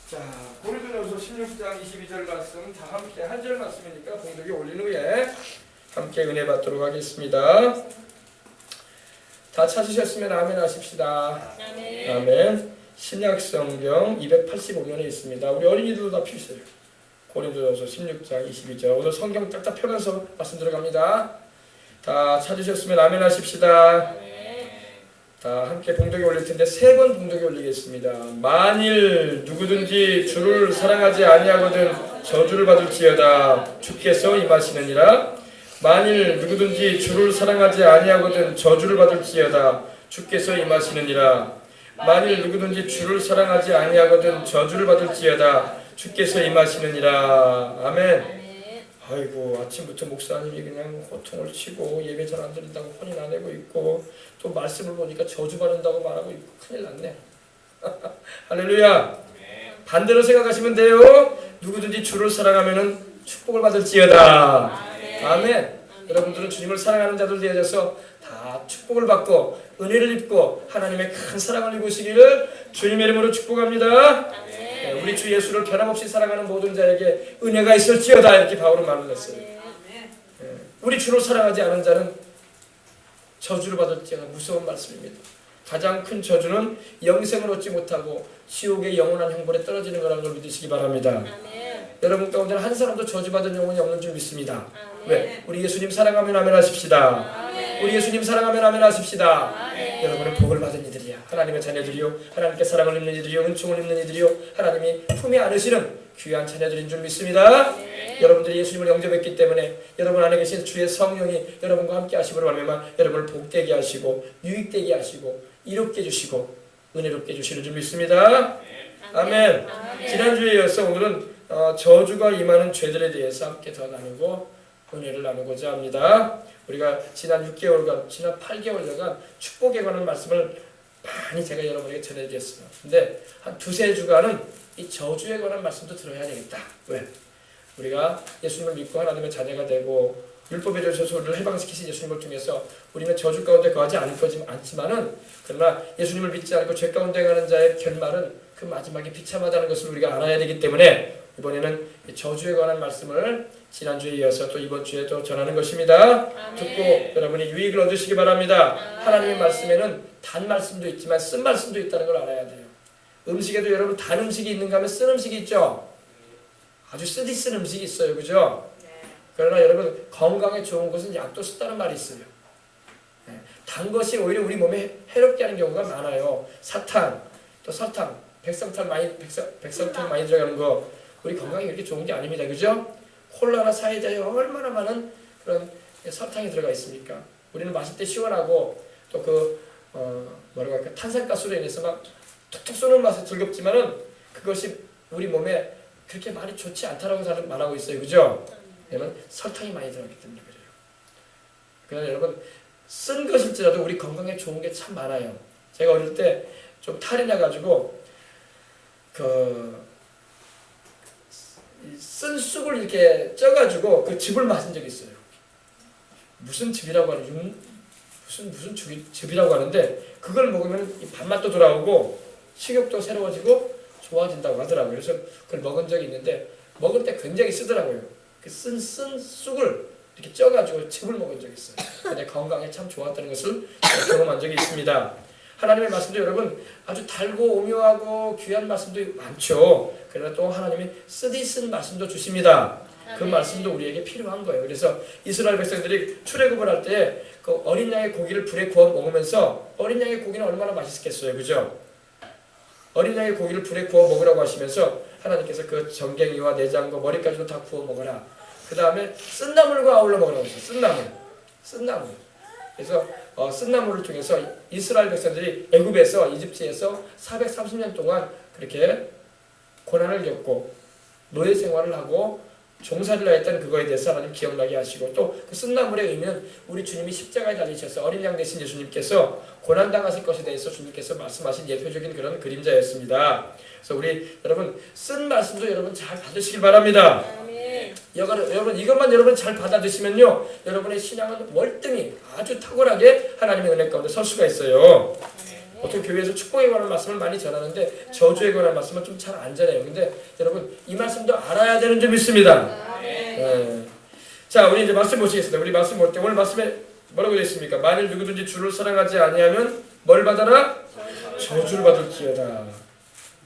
자, 고린도전서 16장 22절 말씀 다 함께 한 절 말씀이니까 봉독이 올린 후에 함께 은혜 받도록 하겠습니다. 다 찾으셨으면 아멘 하십시다. 아멘. 아멘. 신약성경 285면에 있습니다. 우리 어린이들도 다 펴주세요. 고린도전서 16장 22절. 오늘 성경 딱딱 펴면서 말씀 들어갑니다. 다 찾으셨으면 아멘 하십시다. 다 함께 봉독이 올릴 텐데 3번 봉독이 올리겠습니다. 만일 누구든지 주를 사랑하지 아니하거든 저주를 받을지어다. 주께서 임하시느니라. 만일 누구든지 주를 사랑하지 아니하거든 저주를 받을지어다. 주께서 임하시느니라. 만일 누구든지 주를 사랑하지 아니하거든 저주를 받을지어다. 주께서 임하시느니라. 아멘. 아이고, 아침부터 목사님이 그냥 호통을 치고 예배 잘 안 드린다고 혼이 나내고 있고 또 말씀을 보니까 저주 받는다고 말하고 있고 큰일 났네. 할렐루야. 반대로 생각하시면 돼요. 누구든지 주를 사랑하면은 축복을 받을지어다. 아멘. 여러분들은 주님을 사랑하는 자들 되어져서 다 축복을 받고 은혜를 입고 하나님의 큰 사랑을 입으시기를 주님의 이름으로 축복합니다. 우리 주 예수를 변함없이 사랑하는 모든 자에게 은혜가 있을지어다 이렇게 바울은 말을 했어요. 우리 주를 사랑하지 않은 자는 저주를 받을지어다. 무서운 말씀입니다. 가장 큰 저주는 영생을 얻지 못하고 지옥의 영원한 형벌에 떨어지는 거라는 걸 믿으시기 바랍니다. 여러분 가운데는 한 사람도 저주받은 영혼이 없는 줄 믿습니다. 왜? 우리 예수님 사랑하면 아멘 하십시다. 우리 예수님 사랑하면 아멘 하십시다. 여러분은 복을 받은 이들이야. 하나님의 자녀들이요, 하나님께 사랑을 입는 이들이요, 은총을 입는 이들이요, 하나님이 품에 안으시는 귀한 자녀들인 줄 믿습니다. 여러분들이 예수님을 영접했기 때문에 여러분 안에 계신 주의 성령이 여러분과 함께 하심으로 말미암아 여러분을 복되게 하시고 유익되게 하시고 이롭게 해주시고 은혜롭게 해주시는 줄 믿습니다. 아멘. 지난주에 이어서 오늘은 저주가 임하는 죄들에 대해서 함께 더 나누고 은혜를 나누고자 합니다. 우리가 지난 6개월간, 지난 8개월간 축복에 관한 말씀을 많이 제가 여러분에게 전해드렸어요. 근데 한 2-3주간은 이 저주에 관한 말씀도 들어야 되겠다. 왜? 우리가 예수님을 믿고 하나님의 자녀가 되고 율법에 주셔서 우리를 해방시키신 예수님을 통해서 우리는 저주 가운데 거하지 않지만은 그러나 예수님을 믿지 않고 죄 가운데 가는 자의 결말은 그 마지막에 비참하다는 것을 우리가 알아야 되기 때문에 이번에는 저주에 관한 말씀을 지난주에 이어서 또 이번 주에 또 전하는 것입니다. 듣고 여러분이 유익을 얻으시기 바랍니다. 하나님의 말씀에는 단 말씀도 있지만 쓴 말씀도 있다는 걸 알아야 돼요. 음식에도 여러분 단 음식이 있는가 하면 쓴 음식이 있죠. 아주 쓰디쓴 음식이 있어요. 그죠? 그러나 여러분 건강에 좋은 것은 약도 쓰다는 말이 있어요. 단 것이 오히려 우리 몸에 해롭게 하는 경우가 많아요. 사탕, 또 설탕, 백설탕 많이 들어가는 거 우리 건강에 그렇게 좋은 게 아닙니다. 그죠? 콜라나 사이다에 얼마나 많은 그런 설탕이 들어가 있습니까? 우리는 마실 때 시원하고 또 뭐라고 할까 탄산가스로 인해서 막 툭툭 쏘는 맛이 즐겁지만은 그것이 우리 몸에 그렇게 많이 좋지 않다라고 말하고 있어요. 그죠? 왜냐면 설탕이 많이 들어가기 때문에 그래요. 그러나 여러분 쓴 것일지라도 우리 건강에 좋은 게 참 많아요. 제가 어릴 때 좀 탈이 나가지고 쓴 쑥을 이렇게 쪄가지고 그 즙을 마신 적이 있어요. 무슨 즙이라고 하는 무슨 즙이라고 하는데 그걸 먹으면 이 밥맛도 돌아오고 식욕도 새로워지고 좋아진다고 하더라고요. 그래서 그걸 먹은 적이 있는데 먹을 때 굉장히 쓰더라고요. 그 쓴 쑥을 이렇게 쪄가지고 즙을 먹은 적이 있어요. 근데 건강에 참 좋았다는 것을 경험한 적이 있습니다. 하나님의 말씀도 여러분 아주 달고 오묘하고 귀한 말씀도 많죠. 그러나 또 하나님이 쓰디쓴 말씀도 주십니다. 그 말씀도 우리에게 필요한 거예요. 그래서 이스라엘 백성들이 출애굽을 할 때 그 어린 양의 고기를 불에 구워 먹으면서 어린 양의 고기는 얼마나 맛있겠어요. 그죠? 어린 양의 고기를 불에 구워 먹으라고 하시면서 하나님께서 그 정갱이와 내장과 머리까지도 다 구워 먹어라. 그 다음에 쓴나물과 아울러 먹으라고 하셨어요. 쓴나물. 그래서 쓴나물을 통해서 이스라엘 백성들이 애굽에서 이집트에서 430년 동안 그렇게 고난을 겪고 노예 생활을 하고 종살이를 했던 그거에 대해서 하나님 기억나게 하시고 또 그 쓴나물의 의미는 우리 주님이 십자가에 달리셔서 어린 양 되신 예수님께서 고난당하실 것에 대해서 주님께서 말씀하신 예표적인 그런 그림자였습니다. 그래서 우리 여러분 쓴 말씀도 여러분 잘 받으시길 바랍니다. 여러분 이것만 여러분 잘 받아드시면요 여러분의 신앙은 월등히 아주 탁월하게 하나님의 은혜 가운데 설 수가 있어요. 보통 교회에서 축복에 관한 말씀을 많이 전하는데 저주에 관한 말씀은 좀 잘 안 전해요. 근데 여러분 이 말씀도 알아야 되는 점 있습니다. 자, 우리 이제 말씀 보시겠습니다. 우리 말씀 볼 때 오늘 말씀에 뭐라고 되어 있습니까? 만일 누구든지 주를 사랑하지 아니하면 뭘 받아라? 저주를 받을지어다.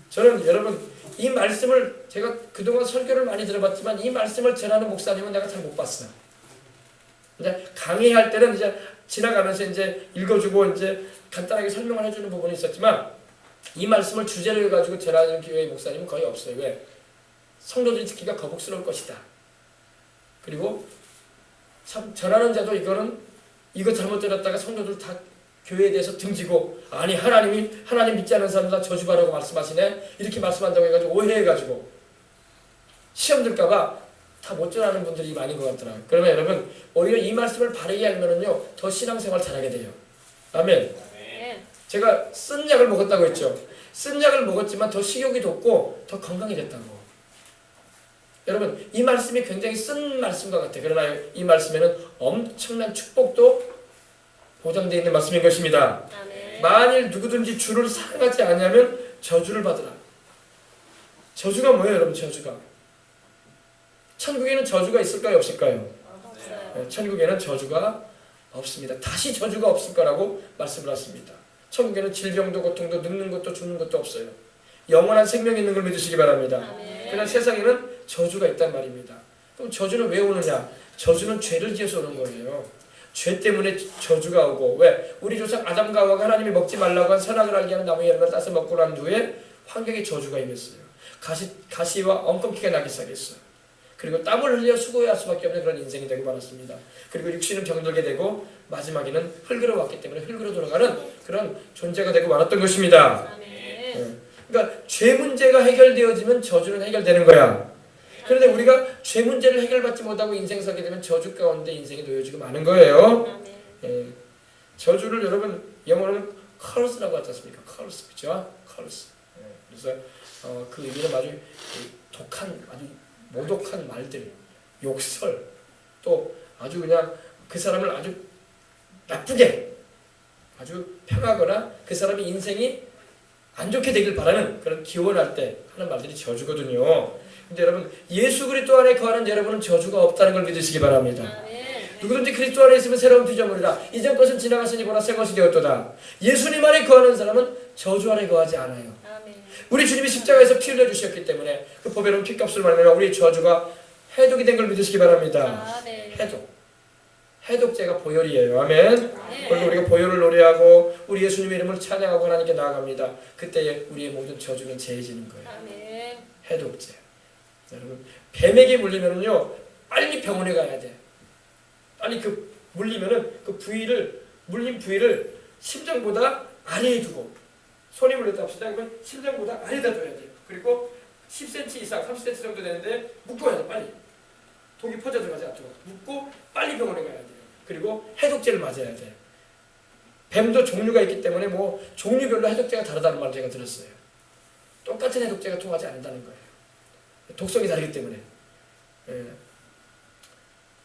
저는 여러분 이 말씀을 제가 그동안 설교를 많이 들어봤지만 이 말씀을 전하는 목사님은 내가 잘 못 봤어요. 이제 강의할 때는 이제 지나가면서 이제 읽어주고 이제 간단하게 설명을 해주는 부분이 있었지만 이 말씀을 주제로 해가지고 전하는 교회의 목사님은 거의 없어요. 왜? 성도들이 듣기가 거북스러울 것이다. 그리고 참 전하는 자도 이거 잘못 들었다가 성도들 다 교회에 대해서 등지고 아니 하나님 믿지 않는 사람들 다 저주받으라고 말씀하시네 이렇게 말씀한다고 해가지고 오해해가지고 시험 들까봐 다 못 전하는 분들이 많은 것 같더라고요. 그러면 여러분 오히려 이 말씀을 바르게 알면은요 더 신앙생활 잘하게 돼요. 아멘. 제가 쓴 약을 먹었다고 했죠. 쓴 약을 먹었지만 더 식욕이 돋고 더 건강이 됐다고. 여러분 이 말씀이 굉장히 쓴 말씀과 같아요. 그러나 이 말씀에는 엄청난 축복도 보장되어 있는 말씀인 것입니다. 만일 누구든지 주를 사랑하지 않으면 저주를 받으라. 저주가 뭐예요 여러분? 저주가 천국에는 저주가 있을까요 없을까요? 없어요. 천국에는 저주가 없습니다. 다시 저주가 없을 거라고 말씀을 하십니다. 천국에는 질병도 고통도 늙는 것도 죽는 것도 없어요. 영원한 생명이 있는 걸 믿으시기 바랍니다. 그러나 세상에는 저주가 있단 말입니다. 그럼 저주는 왜 오느냐? 저주는 죄를 지어서 오는 거예요. 죄 때문에 저주가 오고 왜? 우리 조상 아담과 하와가 하나님이 먹지 말라고 한 선악을 알게 하는 나무의 열매를 따서 먹고 난 후에 환경에 저주가 임했어요. 가시와 엉겅퀴가 나기 시작했어요. 그리고 땀을 흘려 수고해야 할 수밖에 없는 그런 인생이 되고 말았습니다. 그리고 육신은 병들게 되고 마지막에는 흙으로 왔기 때문에 흙으로 돌아가는 그런 존재가 되고 말았던 것입니다. 그러니까 죄 문제가 해결되어지면 저주는 해결되는 거야. 그런데 우리가 죄 문제를 해결받지 못하고 인생 살게 되면 저주 가운데 인생이 놓여지고 마는 거예요. 저주를 여러분 영어로는 curse라고 하지 않습니까? curse, 그렇죠? curse. 그래서 그 의미는 아주 독한, 아주 모독한 말들, 욕설, 또 아주 그냥 그 사람을 아주 나쁘게, 아주 평하거나 그 사람의 인생이 안 좋게 되길 바라는 그런 기원할 때 하는 말들이 저주거든요. 근데 여러분 예수 그리스도 안에 거하는 여러분은 저주가 없다는 걸 믿으시기 바랍니다. 누구든지 그리스도 안에 있으면 새로운 피조물이라 이전 것은 지나갔으니 보라 새 것이 되었도다. 예수님 안에 거하는 사람은 저주 안에 거하지 않아요. 우리 주님이 십자가에서 피 흘려 주셨기 때문에 그 보배로운 피값을 말하며 우리 저주가 해독이 된 걸 믿으시기 바랍니다. 해독제가 보혈이에요. 아멘. 그리고 우리가 보혈을 노래하고 우리 예수님의 이름을 찬양하고 하나님께 나아갑니다. 그때 우리의 모든 저주는 제해지는 거예요. 해독제. 여러분 뱀에게 물리면은요 빨리 병원에 가야 돼. 빨리 물리면은 물린 부위를 심장보다 아래에 두고 손이 물렸다 합시다. 그러면 심장보다 아래에다 둬야 돼요. 그리고 10cm 이상 30cm 정도 되는데 묶어야 돼. 빨리 독이 퍼져 들어가지 않도록 묶고 빨리 병원에 가야 돼요. 그리고 해독제를 맞아야 돼. 뱀도 종류가 있기 때문에 뭐 종류별로 해독제가 다르다는 말을 제가 들었어요. 똑같은 해독제가 통하지 않는다는 거예요. 독성이 다르기 때문에.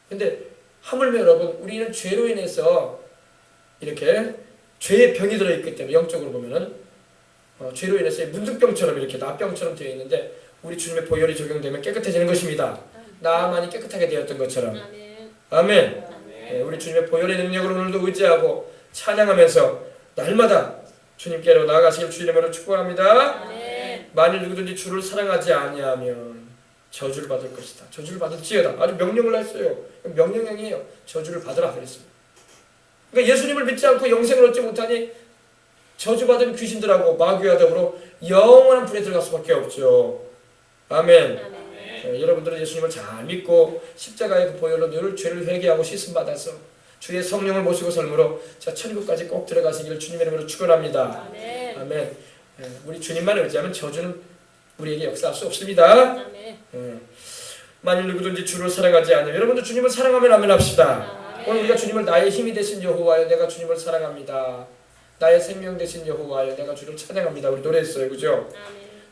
근데 하물며 여러분 우리는 죄로 인해서 이렇게 죄의 병이 들어있기 때문에 영적으로 보면은 죄로 인해서 문득병처럼 이렇게 나병처럼 되어 있는데 우리 주님의 보혈이 적용되면 깨끗해지는 것입니다. 나만이 깨끗하게 되었던 것처럼. 아멘. 우리 주님의 보혈의 능력으로 오늘도 의지하고 찬양하면서 날마다 주님께로 나아가시길 주의 이름으로 축복합니다. 만일 누구든지 주를 사랑하지 아니하면 저주를 받을 것이다. 저주를 받을지어다. 아주 명령을 했어요. 명령형이에요. 저주를 받으라 그랬습니다. 그러니까 예수님을 믿지 않고 영생을 얻지 못하니 저주받은 귀신들하고 마귀와 더불어 영원한 불에 들어갈 수밖에 없죠. 아멘. 여러분들은 예수님을 잘 믿고 십자가의 그 보혈로 늘 죄를 회개하고 씻음받아서 주의 성령을 모시고 삶으로 자 천국까지 꼭 들어가시기를 주님의 이름으로 축원합니다. 아멘. 우리 주님만 의지하면 저주는 우리에게 역사할 수 없습니다. 만일 누구든지 주를 사랑하지 않으면 여러분도 주님을 사랑하면 아멘 합시다. 오늘 우리가 주님을 나의 힘이 되신 여호와여 내가 주님을 사랑합니다. 나의 생명 되신 여호와여 내가 주를 찬양합니다. 우리 노래했어요. 그죠?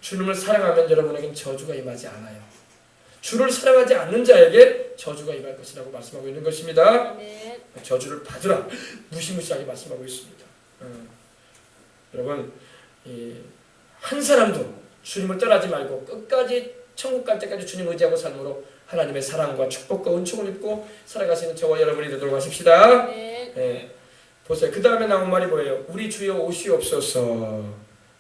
주님을 사랑하면 여러분에겐 저주가 임하지 않아요. 주를 사랑하지 않는 자에게 저주가 임할 것이라고 말씀하고 있는 것입니다. 저주를 받으라 무시무시하게 말씀하고 있습니다. 여러분 한 사람도 주님을 떠나지 말고 끝까지 천국 갈 때까지 주님 의지하고 삶으로 하나님의 사랑과 축복과 은총을 입고 살아가시는 저와 여러분이 되도록 하십시다. 네. 보세요. 그 다음에 나온 말이 뭐예요? 우리 주여 오시옵소서.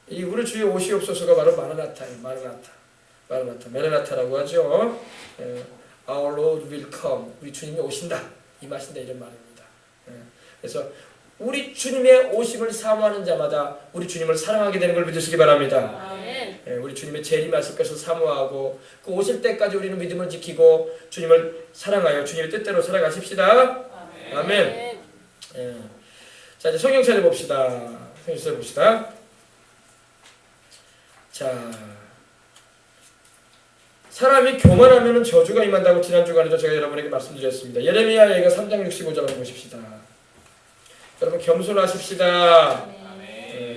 이 우리 주여 오시옵소서가 바로 마라나타예요. 마라나타. 메라나타라고 하죠. Our Lord will come. 우리 주님이 오신다. 임하신다 이런 말입니다. 그래서 우리 주님의 오심을 사모하는 자마다 우리 주님을 사랑하게 되는 걸 믿으시기 바랍니다. 우리 주님의 재림하실 것을 사모하고 그 오실 때까지 우리는 믿음을 지키고 주님을 사랑하여 주님의 뜻대로 살아가십시다. 아멘. 자, 이제 성경 찾아봅시다. 성경 찾아봅시다. 자, 사람이 교만하면 저주가 임한다고 지난 주간에도 제가 여러분에게 말씀드렸습니다. 예레미야 예가 3장 65절 한번 보십시다. 여러분 겸손하십시다.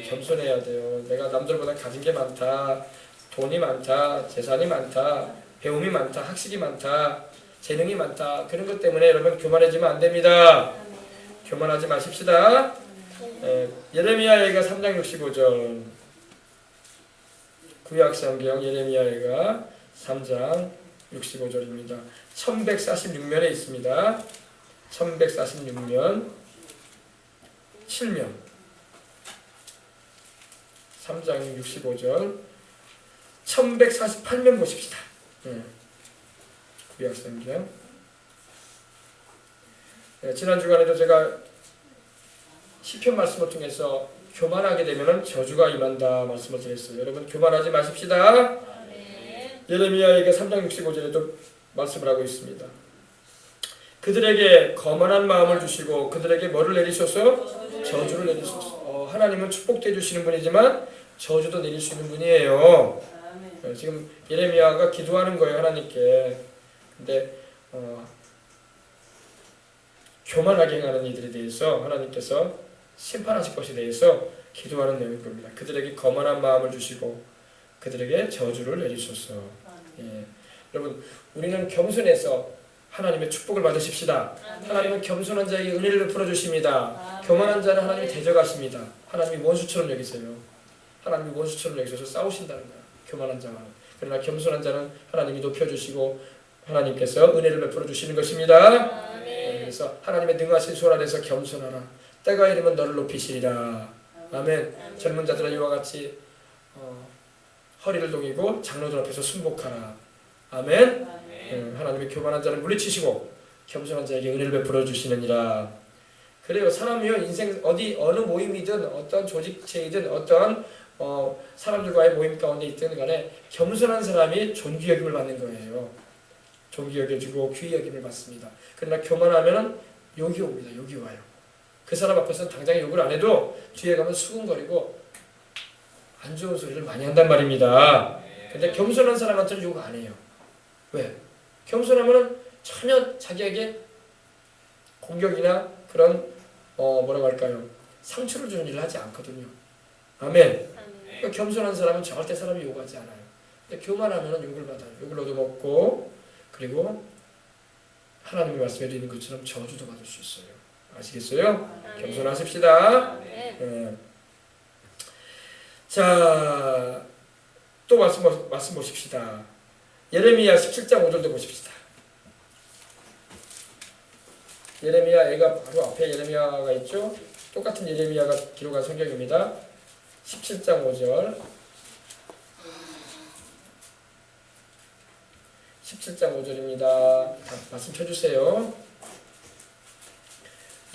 겸손해야 돼요. 내가 남들보다 가진 게 많다, 돈이 많다, 재산이 많다, 배움이 많다, 학식이 많다, 재능이 많다. 그런 것 때문에 여러분 교만해지면 안 됩니다. 교만하지 마십시다. 예레미야 예가 3장 65절. 구약성경 예레미야 예가 3장 65절입니다. 1146면에 있습니다. 1146면 7면 3장 65절 1148면 보십시다. 구약성경. 지난 주간에도 제가 시편 말씀을 통해서 교만하게 되면 저주가 임한다 말씀을 드렸어요. 여러분 교만하지 마십시다. 예레미야에게 3장 65절에도 말씀을 하고 있습니다. 그들에게 거만한 마음을 주시고 그들에게 뭐를 내리셔서? 저주를 내리셨어. 하나님은 축복도 해주시는 분이지만 저주도 내릴 수 있는 분이에요. 지금 예레미야가 기도하는 거예요, 하나님께. 근데 교만하게 행하는 이들에 대해서 하나님께서 심판하실 것에 대해서 기도하는 내용일 겁니다. 그들에게 거만한 마음을 주시고 그들에게 저주를 내리소서. 여러분 우리는 겸손해서 하나님의 축복을 받으십시다. 하나님은 겸손한 자에게 은혜를 베풀어 주십니다. 교만한 자는 하나님이 대적하십니다. 하나님이 원수처럼 여기세요. 하나님이 원수처럼 여기셔서 싸우신다는 거예요. 교만한 자와는. 그러나 겸손한 자는 하나님이 높여주시고 하나님께서 은혜를 베풀어 주시는 것입니다. 그래서 하나님의 능하신 손 아래서 겸손하라. 때가 이르면 너를 높이시리라. 아멘. 젊은 자들아 이와 같이 허리를 동이고 장로들 앞에서 순복하라. 아멘. 하나님의 교만한 자를 물리치시고 겸손한 자에게 은혜를 베풀어 주시느니라. 그래요. 사람이요 인생 어느 모임이든 어떤 조직체이든 어떤 사람들과의 모임 가운데 있든 간에 겸손한 사람이 존귀 여김을 받는 거예요. 존귀 여겨주고 귀히 여김을 받습니다. 그러나 교만하면 욕이 옵니다. 욕이 와요. 그 사람 앞에서는 당장 욕을 안 해도 뒤에 가면 수군거리고 안 좋은 소리를 많이 한단 말입니다. 근데 겸손한 사람한테는 욕 안 해요. 왜? 겸손하면 전혀 자기에게 공격이나 그런 뭐라고 할까요? 상처를 주는 일을 하지 않거든요. 아멘. 그러니까 겸손한 사람은 절대 사람이 욕하지 않아요. 근데 교만하면 욕을 받아요. 욕을 얻어먹고 그리고 하나님이 말씀해 주는 것처럼 저주도 받을 수 있어요. 아시겠어요? 겸손하십시다. 자, 또 말씀 보십시다. 예레미야 17장 5절도 보십시다. 예레미야 애가 바로 앞에 예레미야가 있죠. 똑같은 예레미야가 기록한 성경입니다. 17장 5절 17장 5절입니다. 말씀 펴주세요.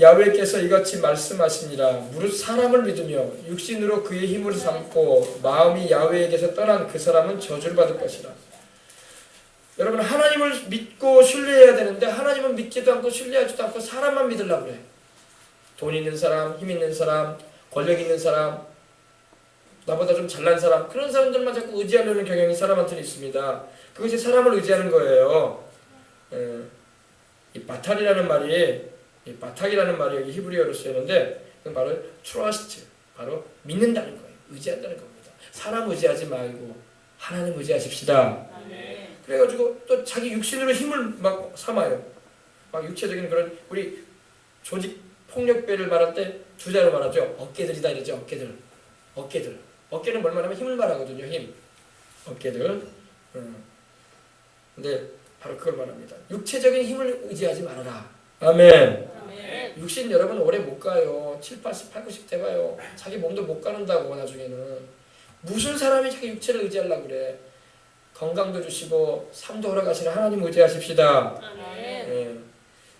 야훼께서 이같이 말씀하시니라. 무릇 사람을 믿으며 육신으로 그의 힘을 삼고 마음이 야훼에게서 떠난 그 사람은 저주를 받을 것이라. 여러분 하나님을 믿고 신뢰해야 되는데 하나님은 믿지도 않고 신뢰하지도 않고 사람만 믿으려고 그래. 돈 있는 사람, 힘 있는 사람, 권력 있는 사람, 나보다 좀 잘난 사람, 그런 사람들만 자꾸 의지하려는 경향이 사람한테는 있습니다. 그것이 사람을 의지하는 거예요. 이 바탈이라는 말이 바탁이라는 말이 여기 히브리어로 쓰였는데 그건 바로 trust, 바로 믿는다는 거예요. 의지한다는 겁니다. 사람 의지하지 말고 하나님 의지하십시다. 그래가지고 또 자기 육신으로 힘을 막 삼아요. 막 육체적인 그런 우리 조직 폭력배를 말할 때 두 자로 말하죠. 어깨들이다 이러죠. 어깨들. 어깨들. 어깨는 뭘 말하면 힘을 말하거든요. 힘. 어깨들. 근데 바로 그걸 말합니다. 육체적인 힘을 의지하지 말아라. 아멘. 아멘. 육신 여러분 오래 못 가요. 7, 80, 8, 90대 가요. 자기 몸도 못 가는다고 나중에는. 무슨 사람이 자기 육체를 의지하려고 그래. 건강도 주시고 삶도 허락하시는 하나님 의지하십시다. 아멘. 예.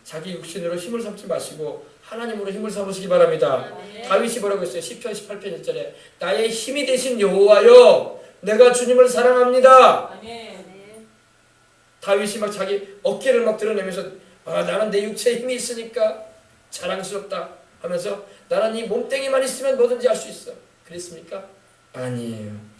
자기 육신으로 힘을 삼지 마시고 하나님으로 힘을 삼으시기 바랍니다. 아멘. 다윗이 뭐라고 했어요? 시편 18편 1절에 나의 힘이 되신 여호와여 내가 주님을 사랑합니다. 아멘. 다윗이 막 자기 어깨를 막 드러내면서 나는 내 육체에 힘이 있으니까 자랑스럽다 하면서 나는 이 몸뚱이만 있으면 뭐든지 할 수 있어. 그랬습니까? 아니에요.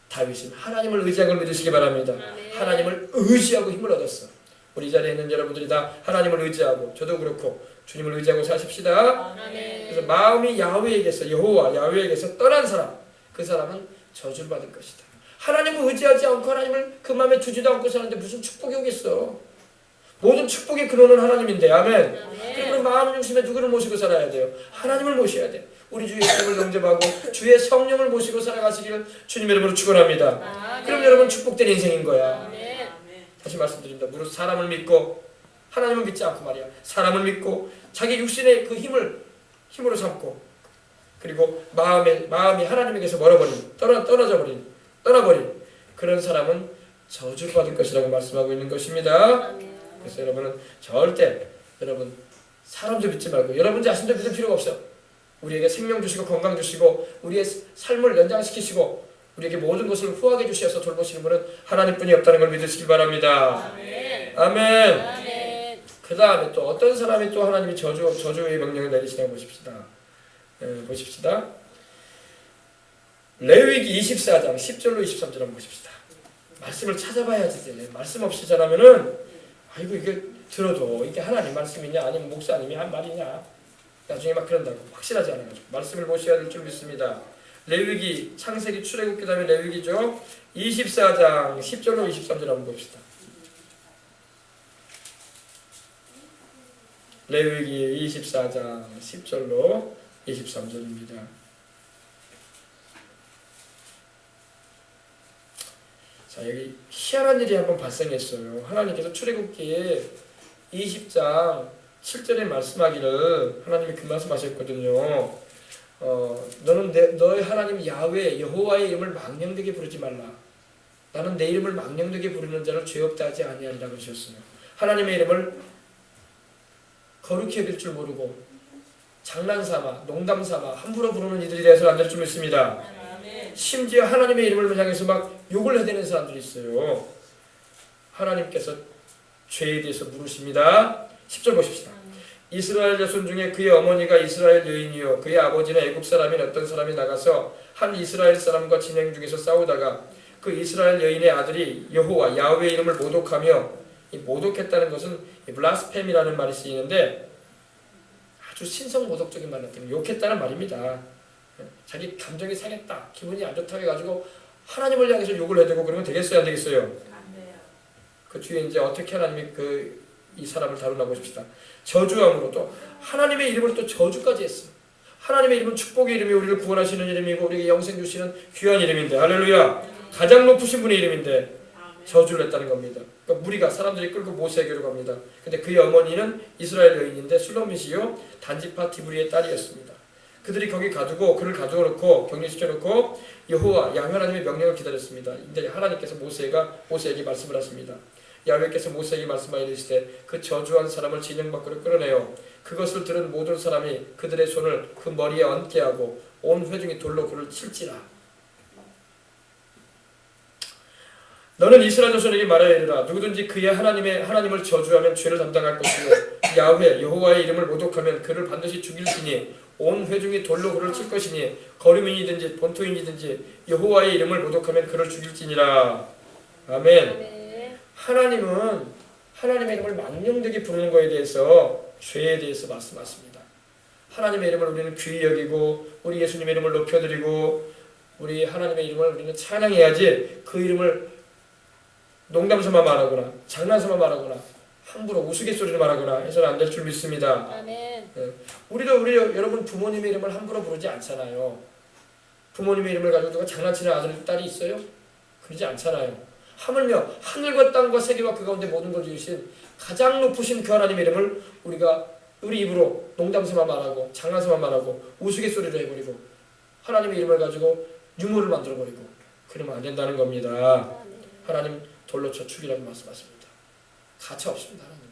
다윗은 하나님을 의지한 걸 믿으시기 바랍니다. 아멘. 하나님을 의지하고 힘을 얻었어. 우리 자리에 있는 여러분들이 다 하나님을 의지하고 저도 그렇고 주님을 의지하고 사십시다. 아멘. 그래서 마음이 야훼에게서 여호와 야훼에게서 떠난 사람 그 사람은 저주를 받을 것이다. 하나님을 의지하지 않고 하나님을 그 마음에 두지도 않고 사는데 무슨 축복이 오겠어. 모든 축복의 근원은 하나님인데 아멘. 그러면 마음 중심에 누구를 모시고 살아야 돼요? 하나님을 모셔야 돼. 우리 주 예수님을 영접하고 주의 성령을 모시고 살아가시기를 주님 이름으로 축원합니다. 아멘. 그럼 여러분 축복된 인생인 거야. 아멘. 다시 말씀드립니다. 무릇 사람을 믿고 하나님을 믿지 않고 말이야. 사람을 믿고 자기 육신의 그 힘으로 삼고 그리고 마음이 하나님에게서 멀어버린 떠나버린 그런 사람은 저주를 받을 것이라고 말씀하고 있는 것입니다. 아멘. 그래서 여러분은 절대 여러분 사람도 믿지 말고 여러분 자신도 믿을 필요가 없어. 우리에게 생명 주시고 건강 주시고 우리의 삶을 연장시키시고 우리에게 모든 것을 후하게 주셔서 돌보시는 분은 하나님뿐이 없다는 걸 믿으시기 바랍니다. 아멘. 아멘. 아멘. 그 다음에 또 어떤 사람이 또 하나님이 저주의 명령을 내리시냐고 보십시다. 보십시다. 레위기 24장 10절로 23절 한번 보십시다. 말씀을 찾아봐야지. 말씀 없이 전하면은 아이고 이게 들어도 이게 하나님 말씀이냐 아니면 목사님이 한 말이냐 나중에 막 그런다고 확실하지 않아가지고 말씀을 보셔야 될 줄 믿습니다. 레위기 창세기 출애굽기 다음에 레위기죠. 24장 10절로 23절 한번 봅시다. 레위기 24장 10절로 23절입니다. 자, 여기 희한한 일이 한번 발생했어요. 하나님께서 출애굽기에 20장 7절에 말씀하기를 하나님이 그 말씀하셨거든요. 너는 너의 하나님 야훼 여호와의 이름을 망령되게 부르지 말라. 나는 내 이름을 망령되게 부르는 자를 죄 없다 하지 아니하리라 그러셨어요. 하나님의 이름을 거룩히 여길 줄 모르고 장난삼아 농담삼아 함부로 부르는 이들이 되어서는 안 될 줄 믿습니다. 아멘. 심지어 하나님의 이름을 향해서 막 욕을 해대는 사람들이 있어요. 하나님께서 죄에 대해서 물으십니다. 10절 보십시다. 이스라엘 자손 중에 그의 어머니가 이스라엘 여인이요 그의 아버지는 애굽 사람인 어떤 사람이 나가서 한 이스라엘 사람과 진행 중에서 싸우다가 그 이스라엘 여인의 아들이 여호와 야훼의 이름을 모독하며 이 모독했다는 것은 블라스페미라는 말이 쓰이는데 아주 신성 모독적인 말로 욕했다는 말입니다. 자기 감정이 상했다 기분이 안 좋다 해가지고 하나님을 향해서 욕을 해대고 그러면 되겠어요 안 되겠어요? 그 뒤에 이제 어떻게 하나님이 이 사람을 다루나 보십시다. 저주함으로 또 하나님의 이름을 또 저주까지 했어. 하나님의 이름은 축복의 이름이 우리를 구원하시는 이름이고 우리에게 영생 주시는 귀한 이름인데 할렐루야 가장 높으신 분의 이름인데 저주를 했다는 겁니다. 그러니까 무리가 사람들이 끌고 모세에게로 갑니다. 근데 그의 어머니는 이스라엘 여인인데 술로밋이요 단지파 디브리의 딸이었습니다. 그들이 거기 가두고 그를 가두어 놓고 격리시켜 놓고 여호와 야훼 하나님의 명령을 기다렸습니다. 근데 하나님께서 모세에게 말씀을 하십니다. 야훼께서 모세에게 말씀하여 이르시되 그 저주한 사람을 진영 밖으로 끌어내어 그것을 들은 모든 사람이 그들의 손을 그 머리에 얹게 하고 온 회중이 돌로 그를 칠지라. 너는 이스라엘 자손에게 말하여 이르라. 누구든지 그의 하나님을 저주하면 죄를 담당할 것이요 야훼 여호와의 이름을 모독하면 그를 반드시 죽일지니 온 회중이 돌로 그를 칠 것이니 거류민이든지 본토인이든지 여호와의 이름을 모독하면 그를 죽일지니라. 아멘. 하나님은 하나님의 이름을 망령되게 부르는 것에 대해서 죄에 대해서 말씀하십니다. 하나님의 이름을 우리는 귀히 여기고 우리 예수님의 이름을 높여드리고 우리 하나님의 이름을 우리는 찬양해야지 그 이름을 농담삼아 말하거나 장난삼아 말하거나 함부로 우스갯소리를 말하거나 해서는 안 될 줄 믿습니다. 아멘. 우리 여러분 부모님의 이름을 함부로 부르지 않잖아요. 부모님의 이름을 가지고 누가 장난치는 아들, 딸이 있어요? 그러지 않잖아요. 하물며 하늘과 땅과 세계와 그 가운데 모든 걸 지으신 가장 높으신 그 하나님의 이름을 우리가 우리 입으로 농담삼아 말하고 장난삼아 말하고 우스갯소리로 해버리고 하나님의 이름을 가지고 유머를 만들어버리고 그러면 안 된다는 겁니다. 하나님 돌로 쳐 죽이라고 말씀하십니다. 가차 없습니다. 하나님.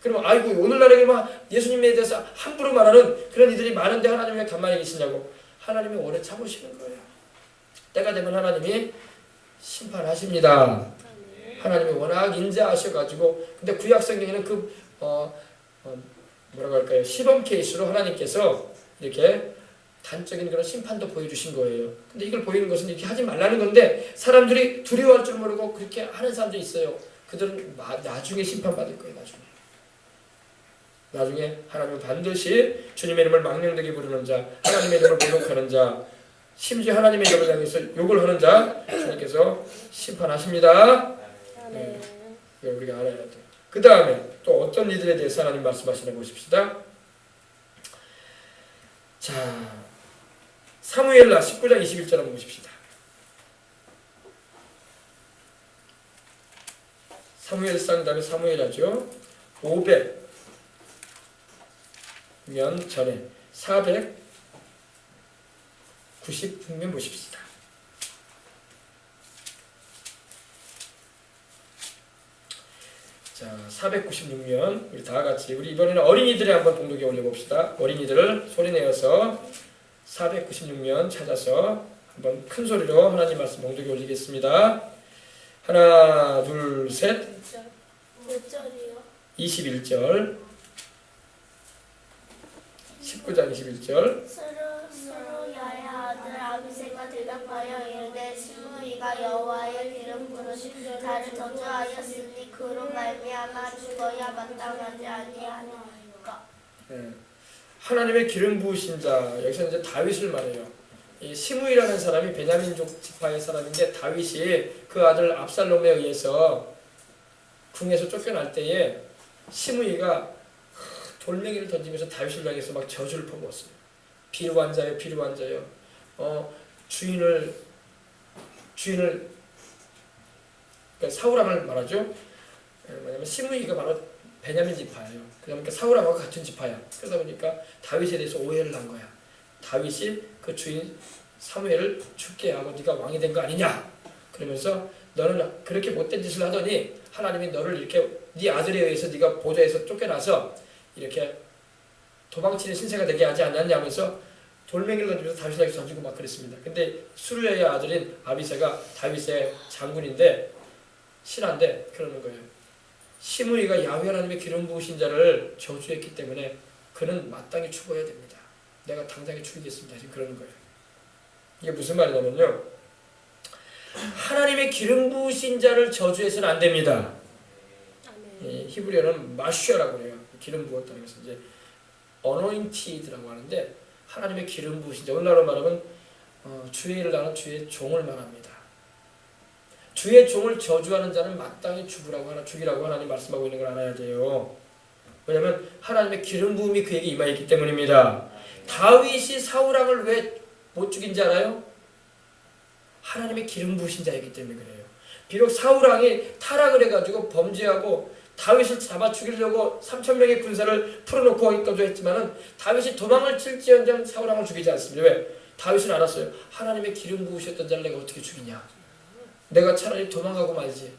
그러면 아이고 오늘날에 막 예수님에 대해서 함부로 말하는 그런 이들이 많은데 하나님 왜 가만히 계시냐고. 하나님이 오래 참으시는 거예요. 때가 되면 하나님이 심판하십니다. 하나님이 워낙 인자하셔가지고 근데 구약 성경에는 뭐라고 할까요? 시범 케이스로 하나님께서 이렇게 단적인 그런 심판도 보여주신 거예요. 근데 이걸 보이는 것은 이렇게 하지 말라는 건데 사람들이 두려워할 줄 모르고 그렇게 하는 사람도 있어요. 그들은 나중에 심판받을 거예요. 나중에 하나님은 반드시 주님의 이름을 망령되게 부르는 자, 하나님의 이름을 모독하는 자, 심지어 하나님의 이름을 향해서 욕을 하는 자 주님께서 심판하십니다. 네. 이걸 우리가 알아야 돼요. 그 다음에 또 어떤 이들에 대해서 하나님 말씀하시나 보십시다. 자, 사무엘라 19장 21절 한번 보십시다. 사무엘상 다음에 사무엘하죠. 500년 전에 496년 보십시다. 자, 496년 우리 다 같이 우리 이번에는 어린이들에 한번 봉독에 올려봅시다. 어린이들을 소리내어서 496년 찾아서 한번 큰 소리로 하나님 말씀 봉독에 올리겠습니다. 하나, 둘, 셋. 몇 절이요? 21절. 19장 21절. 스루야의 아들 아비새가 대답하여 이르되 시므이가 여호와의 기름 부으신 자를 저주하였으니 그로 말미암아 죽어야 마땅하지 아니하니까. 네. 하나님의 기름 부으신 자, 여기서 이제 다윗을 말해요. 이 시므이라는 사람이 베냐민족 지파의 사람인데 다윗이 그 아들 압살롬에 의해서 궁에서 쫓겨날 때에 시므이가 돌멩이를 던지면서 다윗을 향해서 막 저주를 퍼부었어요. 비루한 자여, 비루한 자여. 주인을 그러니까 사울왕을 말하죠. 왜냐면 시므이가 바로 베냐민 지파예요. 그러니까 사울왕과 같은 지파야. 그러다 보니까 다윗에 대해서 오해를 한 거야. 다윗이 그 주인 사무엘을 죽게 하고 네가 왕이 된 거 아니냐. 그러면서 너는 그렇게 못된 짓을 하더니 하나님이 너를 이렇게 네 아들에 의해서 네가 보좌에서 쫓겨나서 이렇게 도망치는 신세가 되게 하지 않았냐 하면서 돌멩이를 던지면서 다윗에게 던지고 막 그랬습니다. 근데 수르야의 아들인 아비새가 다윗의 장군인데 신하인데 그러는 거예요. 시므이가 야훼 하나님의 기름 부으신 자를 저주했기 때문에 그는 마땅히 죽어야 됩니다. 내가 당장에 죽이겠습니다. 지금 그러는 거예요. 이게 무슨 말이냐면요. 하나님의 기름 부으신 자를 저주해서는 안 됩니다. 히브리어는 마슈아라고 해요. 기름 부었다는 것은 이제 anointed라고 하는데 하나님의 기름 부으신 자, 오늘날로 말하면 주의 일을 하는 주의 종을 말합니다. 주의 종을 저주하는 자는 마땅히 죽이라고 하나님 말씀하고 있는 걸 알아야 돼요. 왜냐하면 하나님의 기름 부음이 그에게 임하였기 때문입니다. 다윗이 사울왕을 왜 못 죽인지 알아요? 하나님의 기름 부으신 자이기 때문에 그래요. 비록 사울왕이 타락을 해가지고 범죄하고 다윗을 잡아 죽이려고 3,000명의 군사를 풀어놓고 하기까지 했지만은 다윗이 도망을 칠지언정 사울왕을 죽이지 않습니다. 왜? 다윗은 알았어요. 하나님의 기름 부으셨던 자를 내가 어떻게 죽이냐. 내가 차라리 도망가고 말지.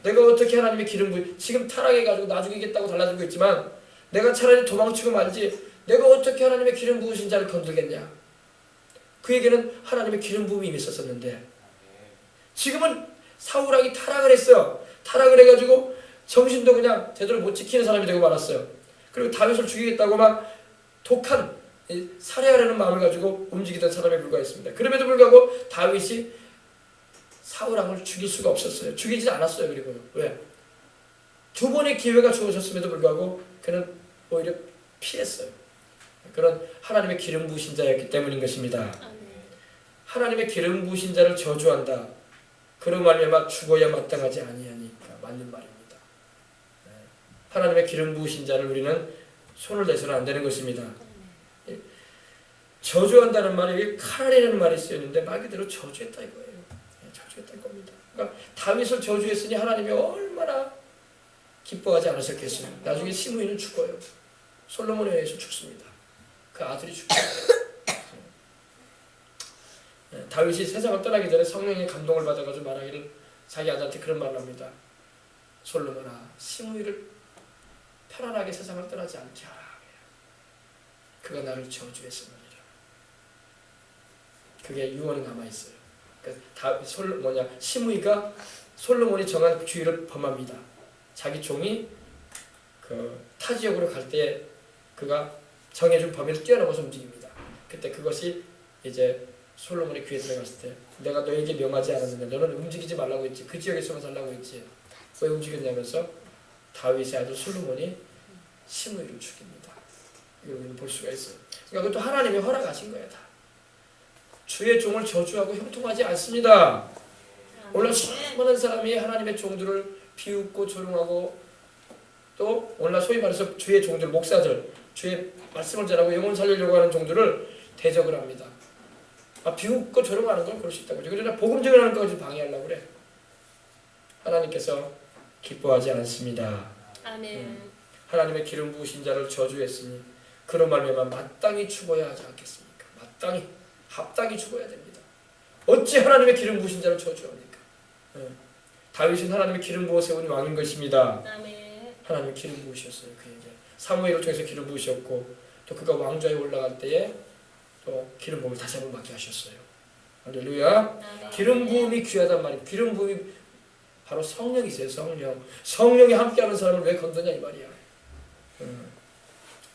내가 어떻게 하나님의 기름 지금 타락해가지고 나 죽이겠다고 달라지고 있지만 내가 차라리 도망치고 말지. 내가 어떻게 하나님의 기름 부으신 자를 건들겠냐. 그에게는 하나님의 기름 부음이 있었었는데 지금은 사울왕이 타락을 했어요. 타락을 해가지고 정신도 그냥 제대로 못 지키는 사람이 되고 말았어요. 그리고 다윗을 죽이겠다고 막 독한 살해하려는 마음을 가지고 움직이던 사람에 불과했습니다. 그럼에도 불구하고 다윗이 사울왕을 죽일 수가 없었어요. 죽이지 않았어요. 그리고 왜? 두 번의 기회가 주어졌음에도 불구하고 그는 오히려 피했어요. 그런 하나님의 기름 부으신 자였기 때문인 것입니다. 하나님의 기름 부으신 자를 저주한다. 그런 말미암아 죽어야 마땅하지 아니하니까 맞는 말입니다. 하나님의 기름 부으신 자를 우리는 손을 대서는 안 되는 것입니다. 저주한다는 말이 카라리라는 말이 쓰였는데 말 그대로 저주했다 이거예요. 저주했다 겁니다. 그러니까 다윗을 저주했으니 하나님이 얼마나 기뻐하지 않으셨겠어요. 나중에 시므이는 죽어요. 솔로몬에 의해서 죽습니다. 그 아들이 죽어요. 다윗이 세상을 떠나기 전에 성령의 감동을 받아가지고 말하기를 자기 아들한테 그런 말을 합니다. 솔로몬아, 시므이를 편안하게 세상을 떠나지 않게 하라. 그가 나를 저주했습니다. 그게 유언이 남아 있어요. 그러니까 시므이가 솔로몬이 정한 주의를 범합니다. 자기 종이 그 타 지역으로 갈 때 그가 정해준 범위를 뛰어넘어서 움직입니다. 그때 그것이 이제 솔로몬의 귀에 들어갔을 때 내가 너에게 명하지 않았느냐, 너는 움직이지 말라고 했지, 그 지역에서만 살라고 했지, 왜 움직였냐면서 다윗의 아들 솔로몬이 시므이를 죽입니다. 이걸 우리는 볼 수가 있어요. 그러니까 그것도 하나님이 허락하신 거예요. 다. 주의 종을 저주하고 형통하지 않습니다. 오늘 수많은 사람이 하나님의 종들을 비웃고 조롱하고 또 오늘 소위 말해서 주의 종들, 목사들, 주의 말씀을 전하고 영혼 살리려고 하는 종들을 대적을 합니다. 비웃고 조롱하는 건 그럴 수 있다고. 그러나 복음 전하는 것까지 방해하려고 그래. 하나님께서 기뻐하지 않습니다. 아멘. 하나님의 기름 부으신 자를 저주했으니 그로 말미암아 마땅히 죽어야 하지 않겠습니까? 마땅히 합당히 죽어야 됩니다. 어찌 하나님의 기름 부으신 자를 저주합니까? 다윗은 하나님의 기름 부어 세운 왕인 것입니다. 아멘. 하나님의 기름 부으셨어요. 그에게 사무엘을 통해서 기름 부으셨고 또 그가 왕좌에 올라갈 때에 또 기름 부음을 다시 한번 받게 하셨어요. 할렐루야. 아멘. 기름 부음이 귀하단 말이에요. 기름 부음이 바로 성령이세요. 성령이 함께하는 사람을 왜 건드냐 이 말이야.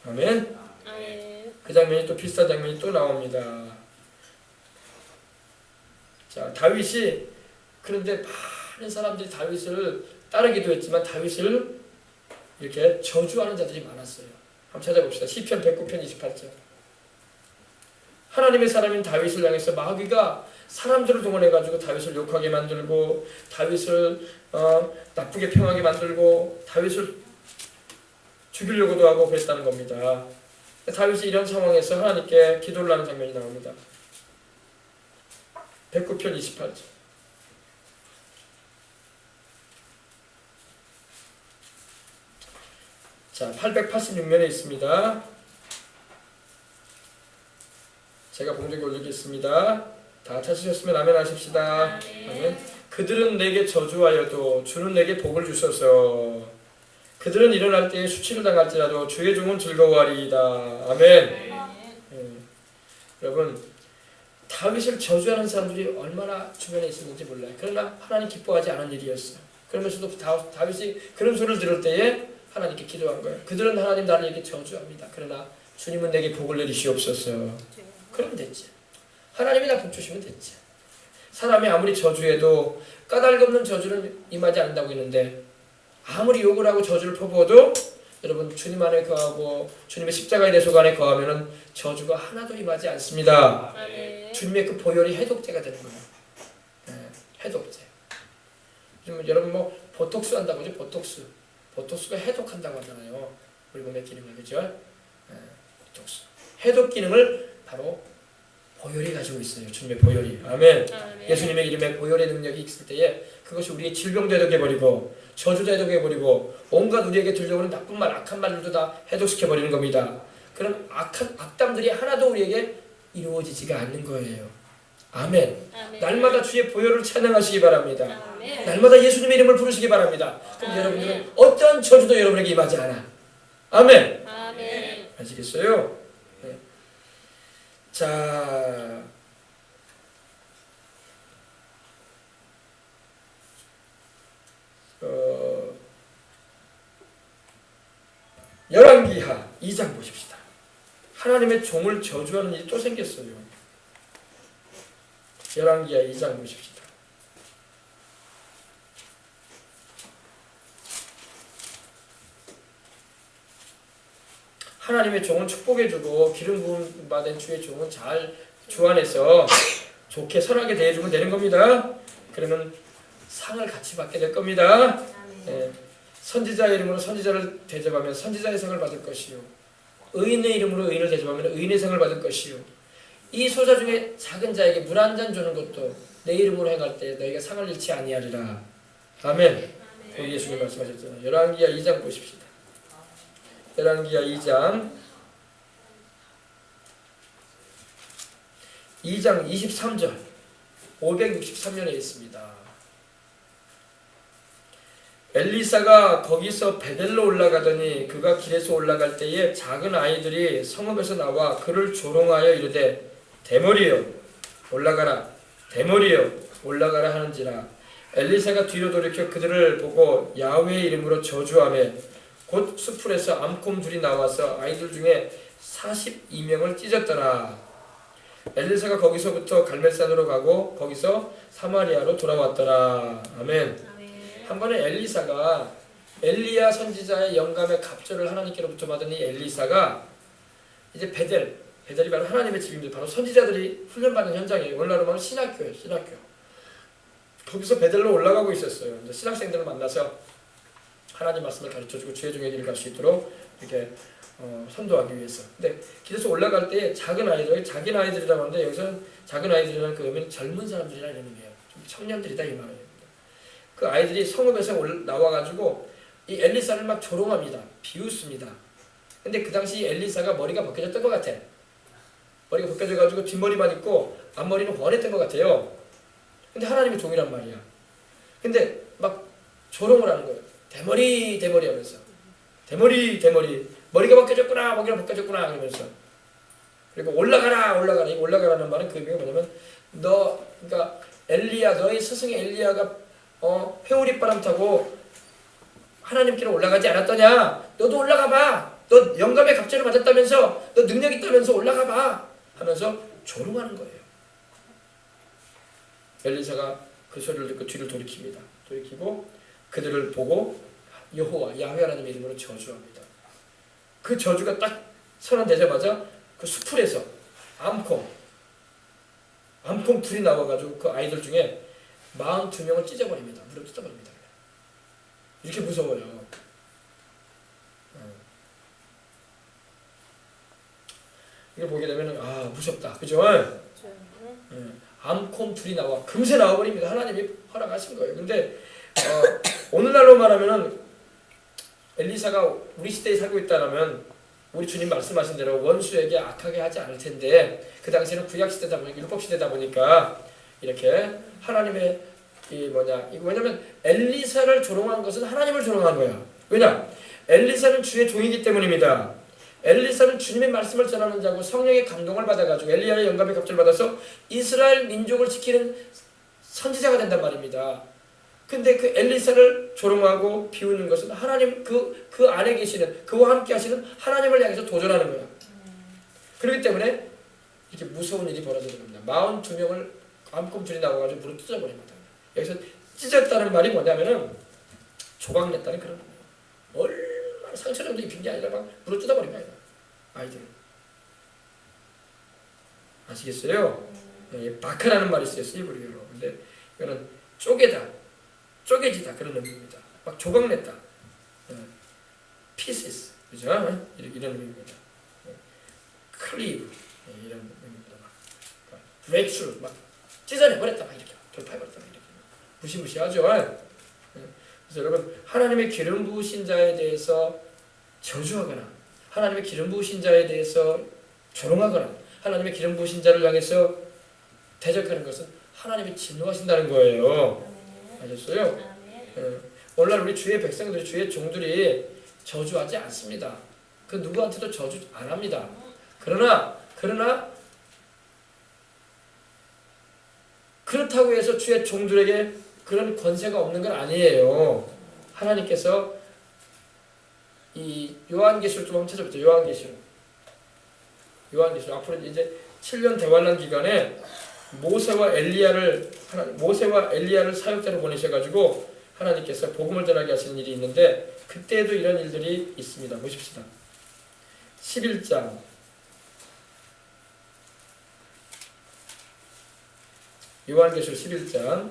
아멘. 아멘. 그 장면이 또 비슷한 장면이 또 나옵니다. 자, 다윗이 그런데 많은 사람들이 다윗을 따르기도 했지만 다윗을 이렇게 저주하는 자들이 많았어요. 한번 찾아봅시다. 시편 109편 28절. 하나님의 사람인 다윗을 향해서 마귀가 사람들을 동원해가지고 다윗을 욕하게 만들고 다윗을 나쁘게 평하게 만들고 다윗을 죽이려고도 하고 그랬다는 겁니다. 다윗이 이런 상황에서 하나님께 기도를 하는 장면이 나옵니다. 109편 28절. 자, 886면에 있습니다. 제가 봉독에 올리겠습니다. 다 찾으셨으면 아멘 하십시다. 아멘. 그들은 내게 저주하여도 주는 내게 복을 주소서. 그들은 일어날 때에 수치를 당할지라도 주의 종은 즐거워하리이다. 아멘. 여러분, 다윗을 저주하는 사람들이 얼마나 주변에 있었는지 몰라요. 그러나 하나님 기뻐하지 않은 일이었어요. 그러면서도 다윗이 그런 소리를 들을 때에 하나님께 기도한 거예요. 그들은 하나님 나를 이렇게 저주합니다. 그러나 주님은 내게 복을 내리시옵소서. 그러면 됐지. 하나님이 나 복 주시면 됐지. 사람이 아무리 저주해도 까닭없는 저주는 임하지 않는다고 했는데 아무리 욕을 하고 저주를 퍼부어도 여러분 주님 안에 거하고 주님의 십자가의 대속 안에 거하면은 저주가 하나도 임하지 않습니다. 주님의 그 보혈이 해독제가 되는 거예요. 해독제. 여러분 뭐 보톡스 한다고 하죠. 보톡스가 해독한다고 하잖아요. 우리 몸의 기능을. 그죠? 보톡스. 해독 기능을 바로 보혈이 가지고 있어요. 주님의 보혈이. 아멘. 예수님의 이름에 보혈의 능력이 있을 때에 그것이 우리의 질병도 해독해버리고 저주도 해독해버리고 온갖 우리에게 들려오는 나쁜 말, 악한 말들도 다 해독시켜버리는 겁니다. 그런 악담들이 하나도 우리에게 이루어지지가 않는 거예요. 아멘. 날마다 주의 보혈을 찬양하시기 바랍니다. 날마다 예수님의 이름을 부르시기 바랍니다. 그럼 여러분들은 어떤 저주도 여러분에게 임하지 않아. 아멘. 아시겠어요? 네. 자, 열왕기하 2장 보십시다. 하나님의 종을 저주하는 일이 또 생겼어요. 열왕기하 2장 보십시다. 하나님의 종은 축복해주고 기름 부음 받은 주의 종은 잘 주안에서 좋게 선하게 대해주면 되는 겁니다. 그러면 상을 같이 받게 될 겁니다. 네. 선지자의 이름으로 선지자를 대접하면 선지자의 상을 받을 것이요, 의인의 이름으로 의인을 대접하면 의인의 상을 받을 것이요, 이 소자 중에 작은 자에게 물 한 잔 주는 것도 내 이름으로 행할 때 너희가 상을 잃지 아니하리라. 아멘. 그 예수님 말씀하셨잖아요. 열왕기하 2장 보십시다. 열왕기하 2장 23절 563년에 있습니다. 엘리사가 거기서 베델로 올라가더니 그가 길에서 올라갈 때에 작은 아이들이 성읍에서 나와 그를 조롱하여 이르되 대머리여 올라가라 대머리여 올라가라 하는지라. 엘리사가 뒤로 돌이켜 그들을 보고 야훼의 이름으로 저주하며 곧 수풀에서 암곰 둘이 나와서 아이들 중에 42명을 찢었더라. 엘리사가 거기서부터 갈멜산으로 가고 거기서 사마리아로 돌아왔더라. 아멘. 한 번에 엘리사가 엘리야 선지자의 영감의 갑절을 하나님께로부터 받은 이 엘리사가 이제 베델이 바로 하나님의 집입니다. 바로 선지자들이 훈련받는 현장이에요. 오늘날로 말하면 신학교예요. 신학교. 거기서 베델로 올라가고 있었어요. 이제 신학생들을 만나서 하나님 말씀을 가르쳐주고 주의 종의 길을 갈 수 있도록 이렇게 선도하기 위해서. 근데 길에서 올라갈 때 작은 아이들이라고 하는데 여기서는 작은 아이들이라는 그 의미는 젊은 사람들이라는 의미예요. 좀 청년들이다 이 말이에요. 그 아이들이 성읍에서 나와가지고 이 엘리사를 막 조롱합니다. 비웃습니다. 근데 그 당시 엘리사가 머리가 벗겨졌던 것 같아. 머리가 벗겨져가지고 뒷머리만 있고 앞머리는 훤했던 것 같아요. 근데 하나님의 종이란 말이야. 근데 막 조롱을 하는 거예요. 대머리 하면서 대머리 머리가 벗겨졌구나 그러면서 그리고 올라가라 이 올라가라는 말은 그 의미가 뭐냐면 그러니까 엘리야 너의 스승의 엘리야가 회오리 바람 타고 하나님께로 올라가지 않았더냐? 너도 올라가봐. 너 영감의 갑절을 받았다면서 너 능력 있다면서 올라가봐 하면서 조롱하는 거예요. 엘리사가 그 소리를 듣고 뒤를 돌이키고 그들을 보고 여호와 야훼 하나님의 이름으로 저주합니다. 그 저주가 딱 선언되자마자 그 수풀에서 암콩 불이 나와가지고 그 아이들 중에 42명을 찢어버립니다. 물어 뜯어버립니다. 이렇게 무서워요. 이걸 보게 되면 무섭다. 그죠? 암콩 불이 나와 금세 나와버립니다. 하나님이 허락하신 거예요. 근데 오늘날로 말하면은 엘리사가 우리 시대에 살고 있다라면 우리 주님 말씀하신 대로 원수에게 악하게 하지 않을 텐데 그 당시에는 구약 시대다 보니까 율법 시대다 보니까 이렇게 하나님의 왜냐면 엘리사를 조롱한 것은 하나님을 조롱한 거야. 왜냐? 엘리사는 주의 종이기 때문입니다. 엘리사는 주님의 말씀을 전하는 자고 성령의 감동을 받아가지고 엘리야의 영감의 갑절을 받아서 이스라엘 민족을 지키는 선지자가 된단 말입니다. 근데 그 엘리사를 조롱하고 비우는 것은 하나님 그 안에 계시는 그와 함께 하시는 하나님을 향해서 도전하는 거야. 그렇기 때문에 이렇게 무서운 일이 벌어지는 겁니다. 42명을 암곰줄이 나와가지고 물을 찢어버립니다. 여기서 찢었다는 말이 뭐냐면은 조각냈다는 그런 거예요. 얼마나 상처라도 입힌 게 아니라 막 물을 뜯어버린 거예요. 아이들. 아시겠어요? 바크라는 말이 있어요. 히브리어로. 근데 이거는 쪼개지다 그런 의미입니다. 막 조각냈다. pieces. 그죠? 이런 의미입니다. cleave. 이런 의미입니다. break through. 막 찢어내버렸다. 막 이렇게. 돌파해버렸다. 이렇게. 무시무시하죠? 그래서 여러분, 하나님의 기름 부으신 자에 대해서 저주하거나, 하나님의 기름 부으신 자에 대해서 조롱하거나, 하나님의 기름 부으신 자를 향해서 대적하는 것은 하나님이 진노하신다는 거예요. 아셨어요? 오늘날 우리 주의 백성들이, 주의 종들이 저주하지 않습니다. 그 누구한테도 저주 안 합니다. 그러나 그렇다고 해서 주의 종들에게 그런 권세가 없는 건 아니에요. 하나님께서 이 요한계시록 좀 한번 찾아보죠. 요한계시록 앞으로 이제 7년 대환란 기간에 모세와 엘리야를 사역자로 보내셔가지고 하나님께서 복음을 전하게 하시는 일이 있는데 그때도 이런 일들이 있습니다. 보십시다. 11장 요한계시록 11장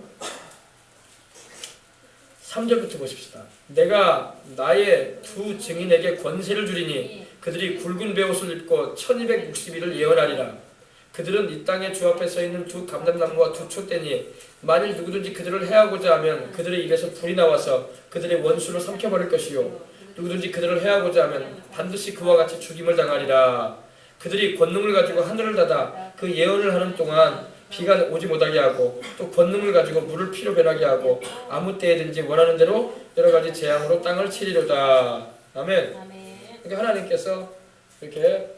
3절부터 보십시다. 내가 나의 두 증인에게 권세를 주리니 그들이 굵은 베옷을 입고 1260일을 예언하리라. 그들은 이 땅에 주 앞에 서 있는 두 감람나무와 두 촛대니 만일 누구든지 그들을 해하고자 하면 그들의 입에서 불이 나와서 그들의 원수로 삼켜버릴 것이요 누구든지 그들을 해하고자 하면 반드시 그와 같이 죽임을 당하리라. 그들이 권능을 가지고 하늘을 닫아 그 예언을 하는 동안 비가 오지 못하게 하고 또 권능을 가지고 물을 피로 변하게 하고 아무 때에든지 원하는 대로 여러 가지 재앙으로 땅을 치리로다. 아멘. 그러니까 하나님께서 이렇게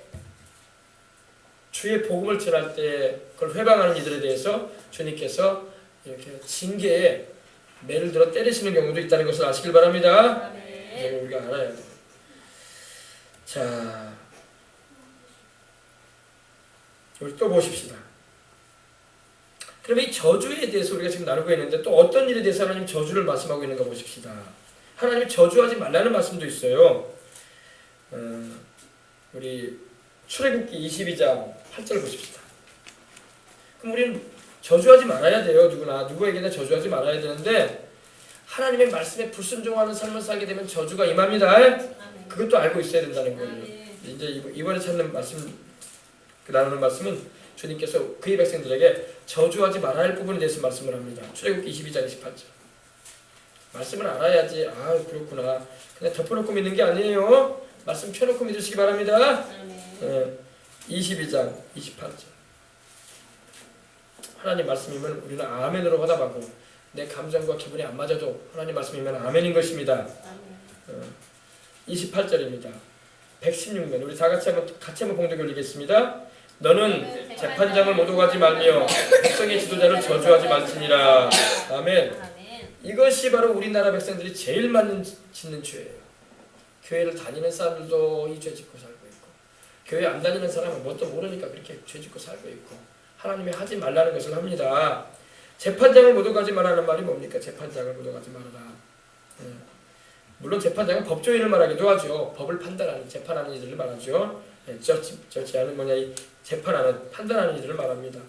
주의 복음을 전할 때 그걸 회방하는 이들에 대해서 주님께서 이렇게 징계에 매를 들어 때리시는 경우도 있다는 것을 아시길 바랍니다. 이걸 우리가 알아야 돼요. 자, 우리 또 보십시다. 그럼 이 저주에 대해서 우리가 지금 나누고 있는데 또 어떤 일에 대해서 하나님 저주를 말씀하고 있는가 보십시다. 하나님이 저주하지 말라는 말씀도 있어요. 우리 출애굽기 22장 8절 보십시다. 그럼 우리는 저주하지 말아야 돼요. 누구에게나 저주하지 말아야 되는데 하나님의 말씀에 불순종하는 삶을 살게 되면 저주가 임합니다. 그것도 알고 있어야 된다는 거예요. 이제 이번에 찾는 말씀, 나누는 말씀은 주님께서 그의 백성들에게 저주하지 말아야 할 부분에 대해서 말씀을 합니다. 출애굽기 22장 28절. 말씀을 알아야지. 아, 그렇구나. 그냥 덮어놓고 믿는 게 아니에요. 말씀 펴놓고 믿으시기 바랍니다. 22장 28절. 하나님 말씀이면 우리는 아멘으로 화답하고 내 감정과 기분이 안 맞아도 하나님 말씀이면 아멘인 것입니다. 28절입니다. 116면 우리 다 같이 한번 봉독 올리겠습니다. 너는 재판장을 모독하지 말며 백성의 지도자를 저주하지 말지니라. 아멘. 이것이 바로 우리나라 백성들이 제일 많이 짓는 죄예요. 교회를 다니는 사람들도 이 죄 짓고 살고 있고 교회 안 다니는 사람은 뭣도 모르니까 그렇게 죄 짓고 살고 있고 하나님이 하지 말라는 것을 합니다. 재판장을 모독하지 말라는 말이 뭡니까? 재판장을 모독하지 말아라. 물론 재판장은 법조인을 말하기도 하죠. 법을 판단하는, 재판하는 이들을 말하죠. 저지하는 뭐냐, 이 재판하는, 판단하는 이들을 말합니다.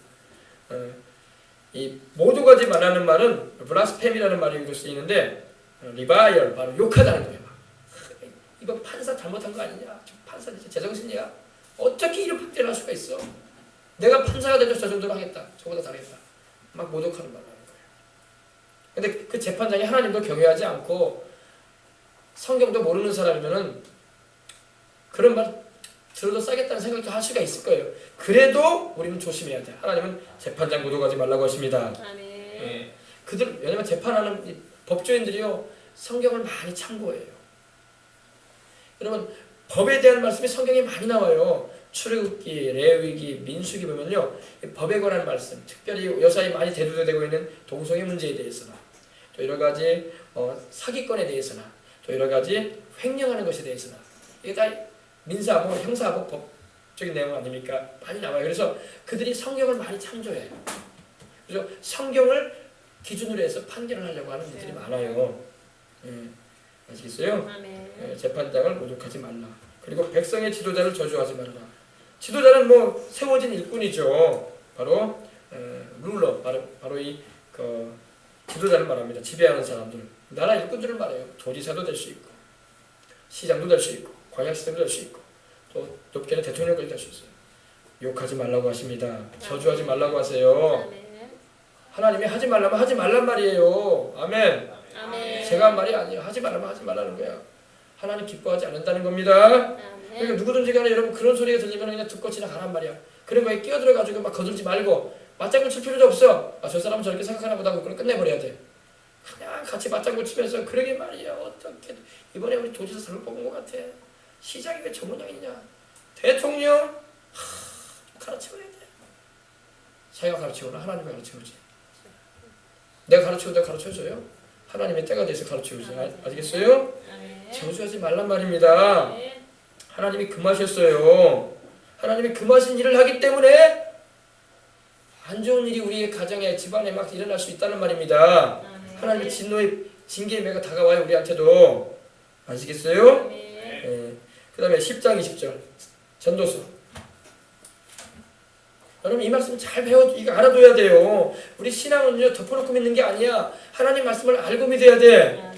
이 모독하지 말라는 말은 블라스페미라는 말이 쓰이는데 리바이얼, 바로 욕하다는 거예요. 이거 판사 잘못한 거 아니냐? 판사 진짜 제정신이야? 어떻게 이런 판결을 할 수가 있어? 내가 판사가 돼도 저 정도로 하겠다. 저보다 잘하겠다. 막 모독하는 말을 하는 거예요. 근데 그 재판장이 하나님도 경외하지 않고 성경도 모르는 사람이면은 그런 말 들어도 싸겠다는 생각도 할 수가 있을 거예요. 그래도 우리는 조심해야 돼. 하나님은 재판장 모독하지 말라고 하십니다. 그들, 왜냐면 재판하는 법조인들이요 성경을 많이 참고해요. 여러분 법에 대한 말씀이 성경에 많이 나와요. 출애굽기, 레위기, 민수기 보면요 법에 관한 말씀, 특별히 요사이 많이 대두되고 있는 동성애 문제에 대해서나 또 여러 가지 사기권에 대해서나 또 여러 가지 횡령하는 것에 대해서나 이게 다 민사하고 형사하고 법적인 내용 아닙니까? 많이 나와요. 그래서 그들이 성경을 많이 참조해요. 그래서 성경을 기준으로 해서 판결을 하려고 하는 일들이 많아요. 아시겠어요? 재판장을 모독하지 말라. 그리고 백성의 지도자를 저주하지 말라. 지도자는 뭐 세워진 일꾼이죠. 바로 룰러, 바로 이 지도자를 말합니다. 지배하는 사람들, 나라 일꾼들을 말해요. 도지사도 될 수 있고, 시장도 될 수 있고, 광역시장도 될 수 있고, 또 높게는 대통령까지 될 수 있어요. 욕하지 말라고 하십니다. 저주하지 말라고 하세요. 하나님이 하지 말라면 하지 말란 말이에요. 아멘. 제가 한 말이 아니에요. 하지 말라면 하지 말라는 거야. 하나님 기뻐하지 않는다는 겁니다. 그러니까 누구든지 간에 여러분 그런 소리가 들리면 그냥 듣고 지나가란 말이야. 그런 거에 끼어들어가지고 막 거들지 말고 맞장구 칠 필요도 없어. 저 사람은 저렇게 생각하나 보다 하고 그걸 끝내버려야 돼. 그냥 같이 맞장구 치면서 그러게 말이야. 어떻게 이번에 우리 도지사 잘못 뽑은 것 같아. 시장이 왜 저 모양이냐. 대통령 가르쳐야 돼. 자기가 가르치거나 하나님이 가르쳐주지. 내가 가르치고 내가 가르쳐줘요. 하나님의 때가 돼서 가르쳐주지. 아시겠어요? 저주하지 말란 말입니다. 하나님이 금하셨어요. 하나님이 금하신 일을 하기 때문에 안 좋은 일이 우리의 가정에 집안에 막 일어날 수 있다는 말입니다. 하나님의 진노의 징계의 매가 다가와요. 우리한테도. 아시겠어요? 그 다음에 10장 20절 전도서. 여러분 이 말씀 잘 이거 알아둬야 돼요. 우리 신앙은요 덮어놓고 믿는 게 아니야. 하나님 말씀을 알고 믿어야 돼.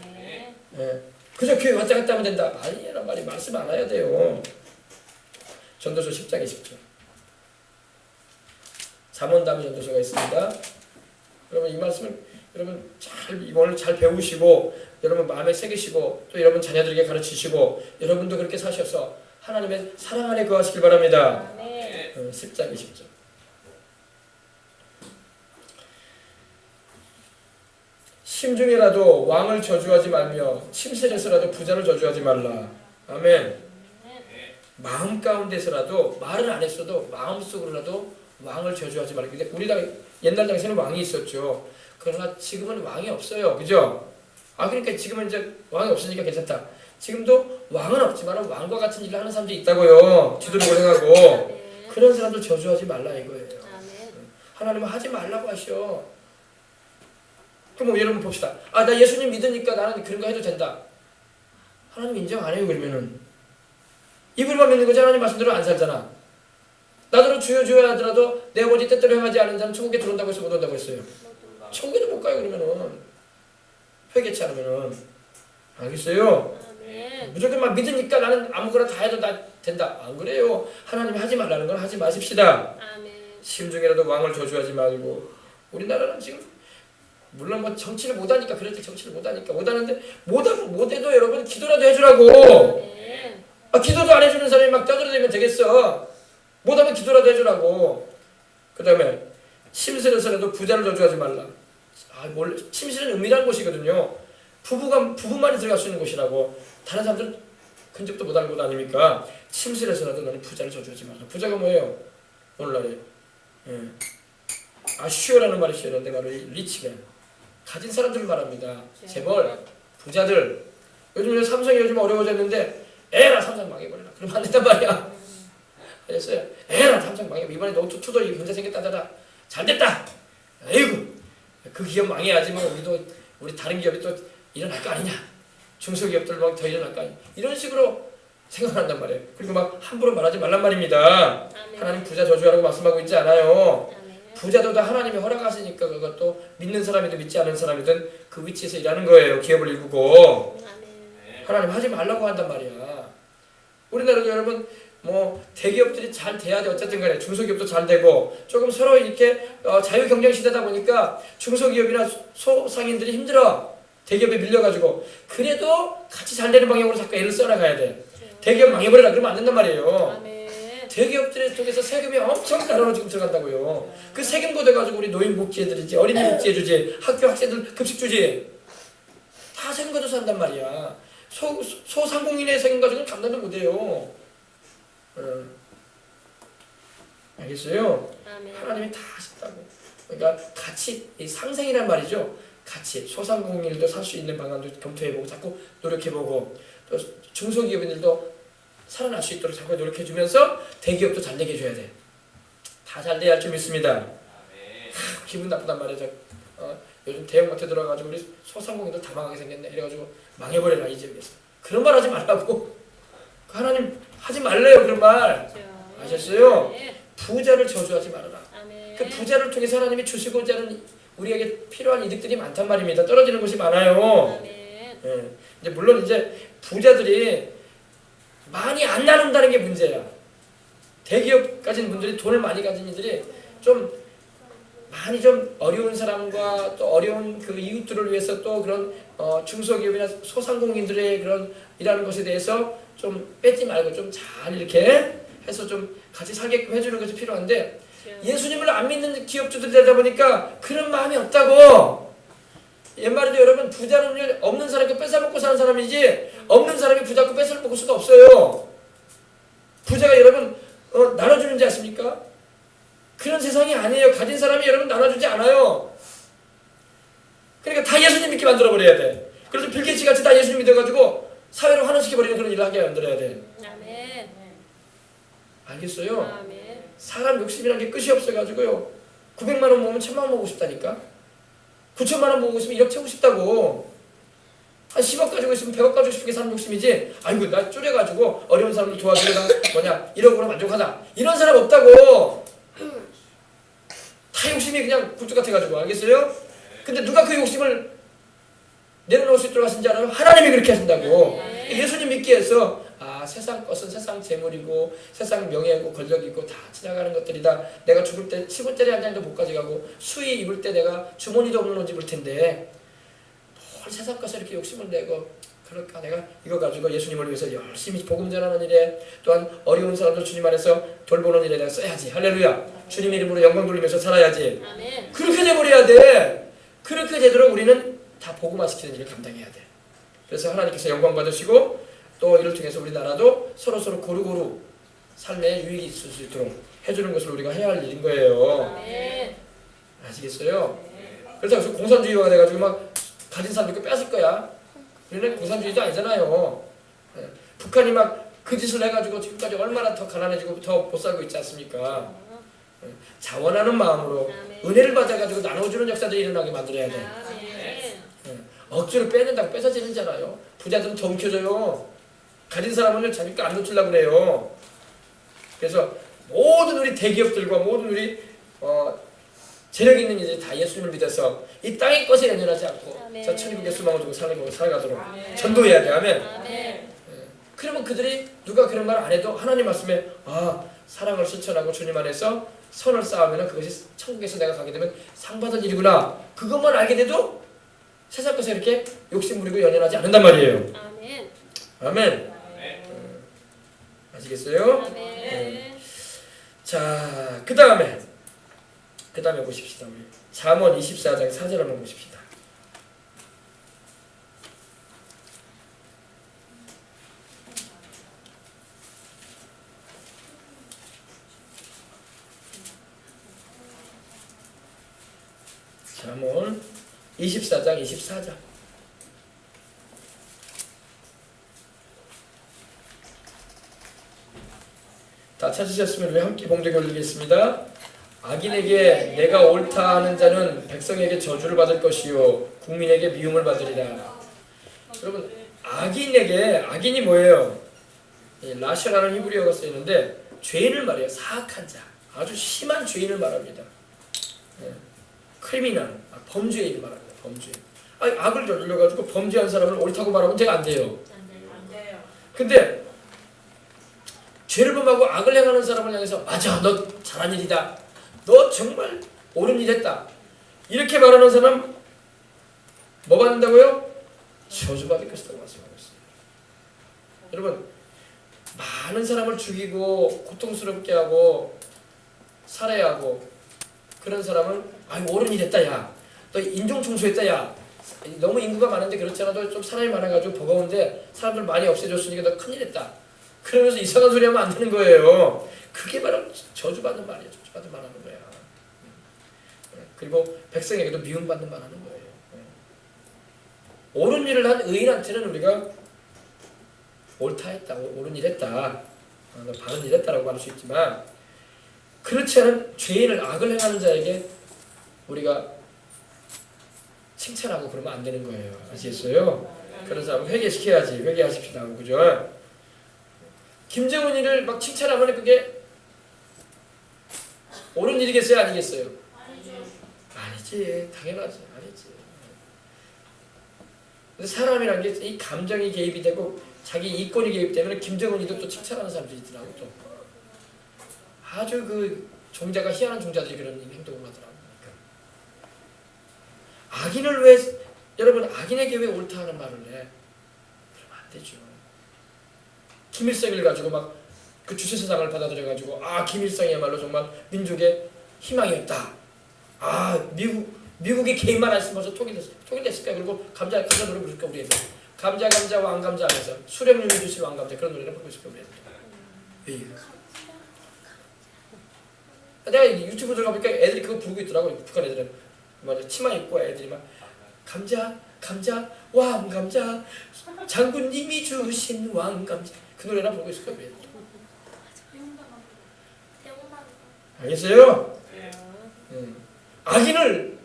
그저 교회 왔다 갔다 하면 된다. 아니란 말이 말씀 알아야 돼요. 전도서 10장 20절. 잠언담 전도서가 있습니다. 여러분 이 말씀을 여러분 오늘 잘 배우시고 여러분 마음에 새기시고 또 여러분 자녀들에게 가르치시고 여러분도 그렇게 사셔서 하나님의 사랑 안에 거하시길 바랍니다. 10장 20절. 심중에라도 왕을 저주하지 말며 침실에서라도 부자를 저주하지 말라. 아멘. 마음 가운데서라도 말을 안 했어도 마음속으로라도 왕을 저주하지 말라. 근데 우리 옛날 당시에는 왕이 있었죠. 그러나 지금은 왕이 없어요. 그죠? 그러니까 지금은 이제 왕이 없으니까 괜찮다. 지금도 왕은 없지만 왕과 같은 일을 하는 사람들이 있다고요. 지도를 고행하고. 그런 사람들 저주하지 말라 이거예요. 하나님은 하지 말라고 하셔. 그럼 여러분 봅시다. 나 예수님 믿으니까 나는 그런 거 해도 된다. 하나님 인정 안 해요. 그러면은 입으로만 믿는 거지 하나님 말씀대로 안 살잖아. 나더러 주여 주여 하더라도 내 아버지 뜻대로 행하지 않은 자는 천국에 들어온다고 해서 못 온다고 했어요. 천국에도 못 가요. 그러면은 회개치 않으면은. 알겠어요? 무조건 막 믿으니까 나는 아무거나 다 해도 다 된다. 안 그래요. 하나님이 하지 말라는 건 하지 마십시다. 심중에라도 왕을 저주하지 말고. 우리나라는 지금 물론 뭐 정치를 못하니까 그렇지. 정치를 못하는데 못해도 여러분 기도라도 해주라고. 기도도 안 해주는 사람이 막 떠들어대면 되겠어. 못하면 기도라도 해주라고. 그 다음에 침실에서라도 부자를 저주하지 말라. 침실은 은밀한 곳이거든요. 부부만이 들어갈 수 있는 곳이라고. 다른 사람들은 근접도 못하는 곳 아닙니까? 침실에서라도 너는 부자를 저주하지 말라. 부자가 뭐예요? 오늘날에 아슈어라는 말이 쓰였는데 바로 리치맨, 가진 사람들을 말합니다. 재벌, 부자들. 삼성이 요즘 어려워졌는데 에라 삼성 망해버려라. 그러면 안 된단 말이야. 알겠어요? 에라 삼성 망해. 이번에 노트2도 이 문제 생겼다더라. 잘됐다. 아이고 그 기업 망해야지 뭐 우리 다른 기업이 또 일어날 거 아니냐. 중소기업들 막 더 일어날 거 아니냐. 이런 식으로 생각한단 말이에요. 그리고 막 함부로 말하지 말란 말입니다. 하나님 부자 저주하라고 말씀하고 있지 않아요. 부자도 다 하나님이 허락하시니까 그것도 믿는 사람이든 믿지 않는 사람이든 그 위치에서 일하는 거예요. 기업을 일구고. 하나님 하지 말라고 한단 말이야. 우리나라도 여러분 뭐 대기업들이 잘 돼야 돼. 어쨌든 간에 중소기업도 잘 되고 조금 서로 이렇게 자유경쟁 시대다 보니까 중소기업이나 소상인들이 힘들어. 대기업에 밀려가지고. 그래도 같이 잘 되는 방향으로 자꾸 애를 써나가야 돼. 대기업 망해버려라 그러면 안 된단 말이에요. 대기업들의 쪽에서 세금이 엄청 나라로 지금 들어간다고요. 그 세금 걷어가지고 우리 노인 복지해드리지, 어린이 복지해주지, 학교 학생들 급식 주지. 다 세금 걷어서 한단 말이야. 소상공인의 세금 가지고는 감당도 못해요. 알겠어요? 하나님이 다 하셨다고. 그러니까 같이 상생이란 말이죠. 같이 소상공인들도 살 수 있는 방안도 검토해보고 자꾸 노력해보고 또 중소기업인들도 살아날 수 있도록 자꾸 노력해주면서 대기업도 잘 되게 해줘야 돼. 다 잘 돼야 할 줄 믿습니다. 기분 나쁘단 말이야. 요즘 대형마트 들어가가지고 우리 소상공인들 다 망하게 생겼네. 이래가지고 망해버려라 이 지역에서. 그런 말 하지 말라고. 하나님 하지 말래요 그런 말. 아셨어요? 부자를 저주하지 말아라. 그 부자를 통해서 하나님이 주시고자 하는 우리에게 필요한 이득들이 많단 말입니다. 떨어지는 것이 많아요. 이제 물론 이제 부자들이 많이 안 나눈다는 게 문제야. 대기업 가진 분들이 돈을 많이 가진 이들이 좀 많이 좀 어려운 사람과 또 어려운 그 이웃들을 위해서 또 그런 중소기업이나 소상공인들의 그런 일하는 것에 대해서 좀 뺏지 말고 좀 잘 이렇게 해서 좀 같이 살게끔 해주는 것이 필요한데 예수님을 안 믿는 기업주들이 되다 보니까 그런 마음이 없다고. 옛말에도 여러분 부자는 없는 사람이 뺏어먹고 사는 사람이지 없는 사람이 부자고 뺏어먹을 수가 없어요. 부자가 여러분 나눠주는지 아십니까? 그런 세상이 아니에요. 가진 사람이 여러분 나눠주지 않아요. 그러니까 다 예수님 믿게 만들어버려야 돼. 그래서 빌 게이츠 같이 다 예수님 믿어가지고 사회로 환원시켜버리는 그런 일을 하게 만들어야 돼. 아멘. 알겠어요? 아멘. 사람 욕심이라는 게 끝이 없어가지고요. 900만 원 모으면 1000만 원 모으고 싶다니까. 9천만 원 모으고 있으면 1억 채우고 싶다고. 한 10억 가지고 있으면 100억 가지고 싶은 게 사람 욕심이지. 아이고 나 줄여가지고 어려운 사람들 도와주려다 뭐냐 1억으로 만족하다. 이런 사람 없다고. 다 욕심이 그냥 굴뚝 같아가지고. 알겠어요? 근데 누가 그 욕심을 내려놓을 수 있도록 하신지 알아요? 하나님이 그렇게 하신다고. 예수님 믿기 위해서 세상 것은 세상 재물이고 세상 명예고 권력이고 다 지나가는 것들이다. 내가 죽을 때 10원짜리 한 장도 못 가져가고 수의 입을 때 내가 주머니도 없는 옷 입을 텐데 뭘 세상 것에 이렇게 욕심을 내고 그럴까. 내가 이거 가지고 예수님을 위해서 열심히 복음 전하는 일에 또한 어려운 사람들 주님 안에서 돌보는 일에 내가 써야지. 할렐루야. 주님 이름으로 영광 돌리면서 살아야지. 아멘. 그렇게 돼버려야 돼. 그렇게 되도록 우리는 다 복음화시키는 일을 감당해야 돼. 그래서 하나님께서 영광 받으시고 또 이를 통해서 우리나라도 서로서로 고루고루 삶에 유익이 있을 수 있도록 해주는 것을 우리가 해야 할 일인 거예요. 아멘. 아시겠어요? 그래서 공산주의화가 돼가지고 막 가진 사람들 거 뺏을 거야. 우리는 공산주의자 아니잖아요. 북한이 막 그 짓을 해가지고 지금까지 얼마나 더 가난해지고 더 못 살고 있지 않습니까? 자원하는 마음으로 은혜를 받아가지고 나눠주는 역사들이 일어나게 만들어야 돼. 아멘. 억지로 빼낸다고 뺏어지는잖아요. 부자들은 더 움켜줘요. 가진 사람은 자기 거 안 놓치려고 그래요. 그래서 모든 우리 대기업들과 모든 우리 재력 있는 이들이 다 예수님을 믿어서 이 땅의 것에 연연하지 않고 아멘. 저 천국의 소망을 두고 살아가도록 전도해야 돼. 아멘. 아멘. 그러면 그들이 누가 그런 말 안 해도 하나님 말씀에 사랑을 실천하고 주님 안에서 선을 쌓으면 그것이 천국에서 내가 가게 되면 상 받은 일이구나. 그것만 알게 돼도 세상 것에 이렇게 욕심 부리고 연연하지 않는단 말이에요. 아멘. 아멘. 아시겠어요? 아멘. 자, 그 다음에 보십시다. 우리 잠언 24장 4절 한번 보십시다. 잠언 24장 24절. 다 찾으셨으면 우리 함께 봉독해 올리겠습니다. 악인에게 내가 옳다 하는 자는 백성에게 저주를 받을 것이요 국민에게 미움을 받으리라. 여러분, 악인이 뭐예요? 라샤라는 히브리어가 쓰이는데 죄인을 말해요. 사악한 자, 아주 심한 죄인을 말합니다. 크리미널, 범죄인을 말합니다. 범죄. 악을 저질러가지고 범죄한 사람을 옳다고 말하면 제가 안 돼요. 안 돼요. 근데 죄를 범하고 악을 행하는 사람을 향해서 맞아, 너 잘한 일이다. 너 정말 옳은 일 했다. 이렇게 말하는 사람 뭐 받는다고요? 저주받을 것이라고 말씀하고 있어요. 여러분, 많은 사람을 죽이고 고통스럽게 하고 살해하고 그런 사람은 옳은 일 했다. 야, 너 인종 청소했다. 야, 너무 인구가 많은데 그렇지 않아도 좀 사람이 많아가지고 버거운데 사람들 많이 없애줬으니까 너 큰일 했다. 그러면서 이상한 소리 하면 안 되는 거예요. 그게 바로 저주받는 말이에요. 저주받는 말 하는 거야. 그리고 백성에게도 미움받는 말 하는 거예요. 옳은 일을 한 의인한테는 우리가 옳다 했다, 옳은 일 했다, 바른 일 했다라고 할 수 있지만 그렇지 않은 죄인을 악을 행하는 자에게 우리가 칭찬하고 그러면 안 되는 거예요. 아시겠어요? 그런 사람은 회개시켜야지. 회개하십시다. 그죠? 김정은이를 막 칭찬하면 그게 옳은 일이겠어요? 아니겠어요? 아니지. 당연하지. 아니지. 근데 사람이란 게 이 감정이 개입이 되고 자기 이권이 개입되면 김정은이도 또 칭찬하는 사람들이 있더라고. 또 아주 그 종자가 희한한 종자들이 그런 행동을 하더라고. 악인을 왜 여러분 악인에게 왜 옳다 하는 말을 해? 그러면 안 되죠. 김일성을 가지고 막 그 주체사상을 받아들여가지고 김일성이야말로 정말 민족의 희망이었다. 미국이 개인만 안 쓰면서 통일됐을까? 그리고 감자 노래 부를까 우리 애들. 감자 왕감자 하면서 수령님이 주실 왕감자 그런 노래를 부르고 있을까 우리 애들. 내가 유튜브 들어가보니까 애들이 그거 부르고 있더라고. 북한 애들은 맞아 치마 입고 애들이 막 감자 왕감자 장군님이 주신 왕감자 그 노래나 부르고 있을까 우리 애들. 알겠어요? 악인을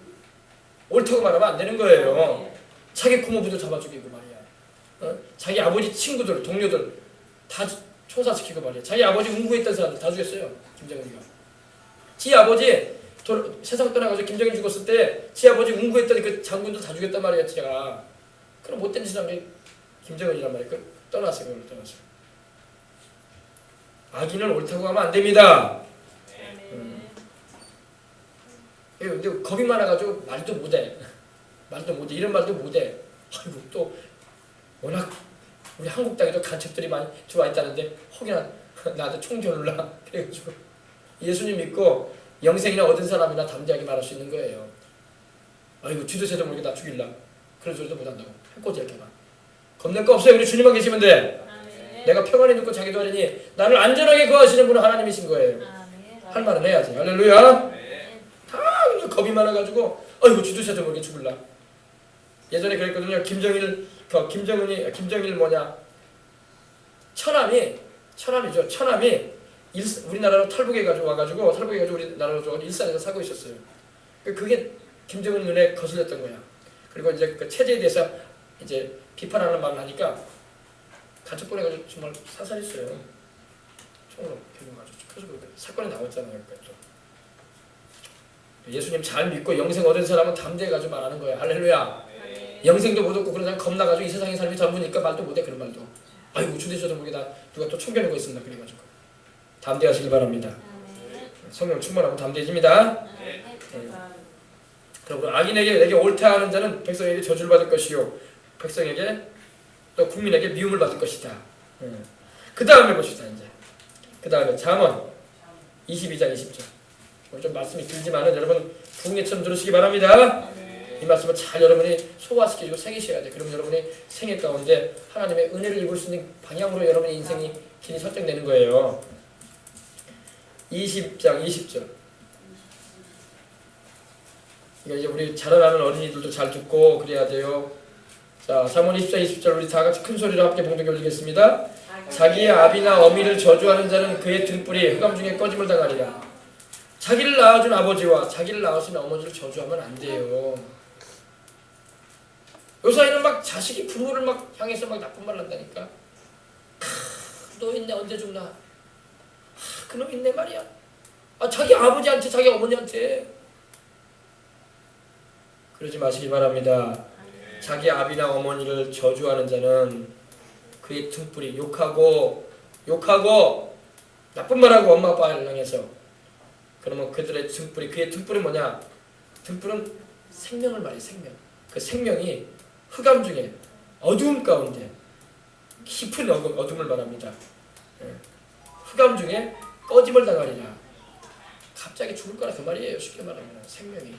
옳다고 말하면 안 되는 거예요. 자기 고모부도 잡아 죽이고 말이야. 자기 아버지 친구들, 동료들 다 총살시키고 말이야. 자기 아버지 응구했던 사람들 다 죽였어요. 김정은이가. 지 아버지 세상 떠나가서 김정일 죽었을 때 지 아버지 응구했던 그 장군들 다 죽였단 말이야. 제가. 그럼 못된 짓을 한 게 김정은이란 말이야. 떠났어요. 그걸 떠났어요. 악인을 옳다고 하면 안 됩니다. 아멘. 근데 겁이 많아가지고 말도 못해. 이런 말도 못해. 아이고 또 워낙 우리 한국 땅에도 간첩들이 많이 들어와 있다는데 혹여나 나한테 총 겨눌라 그래가지고 예수님 믿고 영생이나 얻은 사람이나 담대하게 말할 수 있는 거예요. 아이고 쥐도 새도 모르게 나 죽일라 그런 소리도 못한다고 해코지 할까봐 겁낼 거 없어요. 우리 주님만 계시면 돼. 아멘. 내가 평안히 듣고 자기도 하려니 나를 안전하게 거하시는 분은 하나님이신 거예요. 아멘. 할 말은 해야지. 할렐루야. 네. 다 겁이 많아가지고 아이고 쥐도 새도 모르게 죽을라. 예전에 그랬거든요. 김정일 뭐냐 처남이죠. 처남이 우리나라로 탈북해가지고 우리나라로 저 일산에서 살고 있었어요. 그게 김정은 눈에 거슬렸던 거야. 그리고 이제 그 체제에 대해서 이제 비판하는 말을 하니까 간첩 보내가지고 정말 사살했어요. 총으로 겨누가지고. 그래서 그 사건이 나왔잖아요. 그러니까 예수님 잘 믿고 영생 얻은 사람은 담대해가지고 말하는 거야. 할렐루야. 아멘. 영생도 못 얻고 그런 사람 겁나가지고 이 세상의 삶이 전부니까 말도 못해. 그런 말도. 아이고 주대저도 모르게 누가 또 총겨누고 있었나 그래가지고. 담대하시길 바랍니다. 아멘. 성령 충만하고 담대해집니다. 그러므로 악인에게 내게 옳다 하는 자는 백성에게 저주를 받을 것이요 백성에게 또 국민에게 미움을 받을 것이다. 그 다음에 봅시다. 이제 그 다음에 잠언 22장 20절. 오늘 좀 말씀이 길지만은 여러분 부흥회처럼 들으시기 바랍니다. 이 말씀을 잘 여러분이 소화시키고 새기셔야 돼. 그럼 여러분의 생애 가운데 하나님의 은혜를 입을 수 있는 방향으로 여러분의 인생이 길이 설정되는 거예요. 20장 20절. 이거 이제 우리 자라나는 어린이들도 잘 듣고 그래야 돼요. 자, 잠언 24, 20절 우리 다 같이 큰 소리로 함께 봉독해 올리겠습니다. 자기의 아비나 어미를 저주하는 자는 그의 등불이 흑암 중에 꺼짐을 당하리라. 자기를 낳아준 아버지와 자기를 낳으신 어머니를 저주하면 안 돼요. 요사이는 막 자식이 부모를 막 향해서 막 나쁜 말을 한다니까. 너 있네 언제 죽나. 그놈 있네 말이야. 자기 아버지한테 자기 어머니한테 그러지 마시기 바랍니다. 자기 아비나 어머니를 저주하는 자는 그의 등불이 욕하고 나쁜 말하고 엄마 아빠를 향해서 그러면 그들의 등불이 그의 등불은 뭐냐? 등불은 생명을 말해. 생명. 그 생명이 흑암 중에 어두움 가운데 깊은 어둠을 말합니다. 흑암 중에 꺼짐을 당하리라. 갑자기 죽을 거라 그 말이에요. 쉽게 말하면 생명이.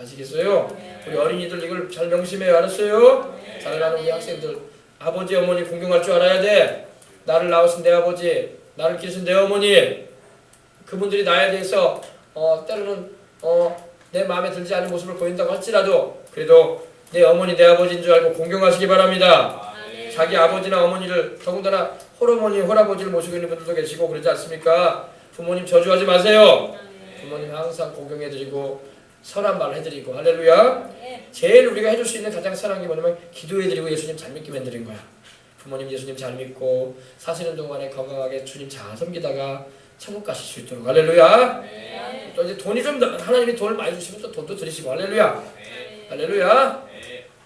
아시겠어요? 우리 어린이들 이걸 잘 명심해요. 알았어요? 자라나는 우리 학생들 아버지 어머니 공경할 줄 알아야 돼. 나를 낳으신 내 아버지, 나를 기르신 내 어머니, 그분들이 나에 대해서 때로는 내 마음에 들지 않은 모습을 보인다고 할지라도 그래도 내 어머니 내 아버지인 줄 알고 공경하시기 바랍니다. 자기 아버지나 어머니를 더군다나 홀어머니 홀아버지를 모시고 있는 분들도 계시고 그러지 않습니까? 부모님 저주하지 마세요. 부모님 항상 공경해드리고 선한 말 해드리고 할렐루야. 제일 우리가 해줄 수 있는 가장 선한 게 뭐냐면 기도해드리고 예수님 잘 믿게 만드는 거야. 부모님 예수님 잘 믿고 사시는 동안에 건강하게 주님 잘 섬기다가 천국 가실 수 있도록 할렐루야. 또 이제 돈이 좀 하나님이 돈을 많이 주시면 또 돈도 드리시고 할렐루야. 할렐루야.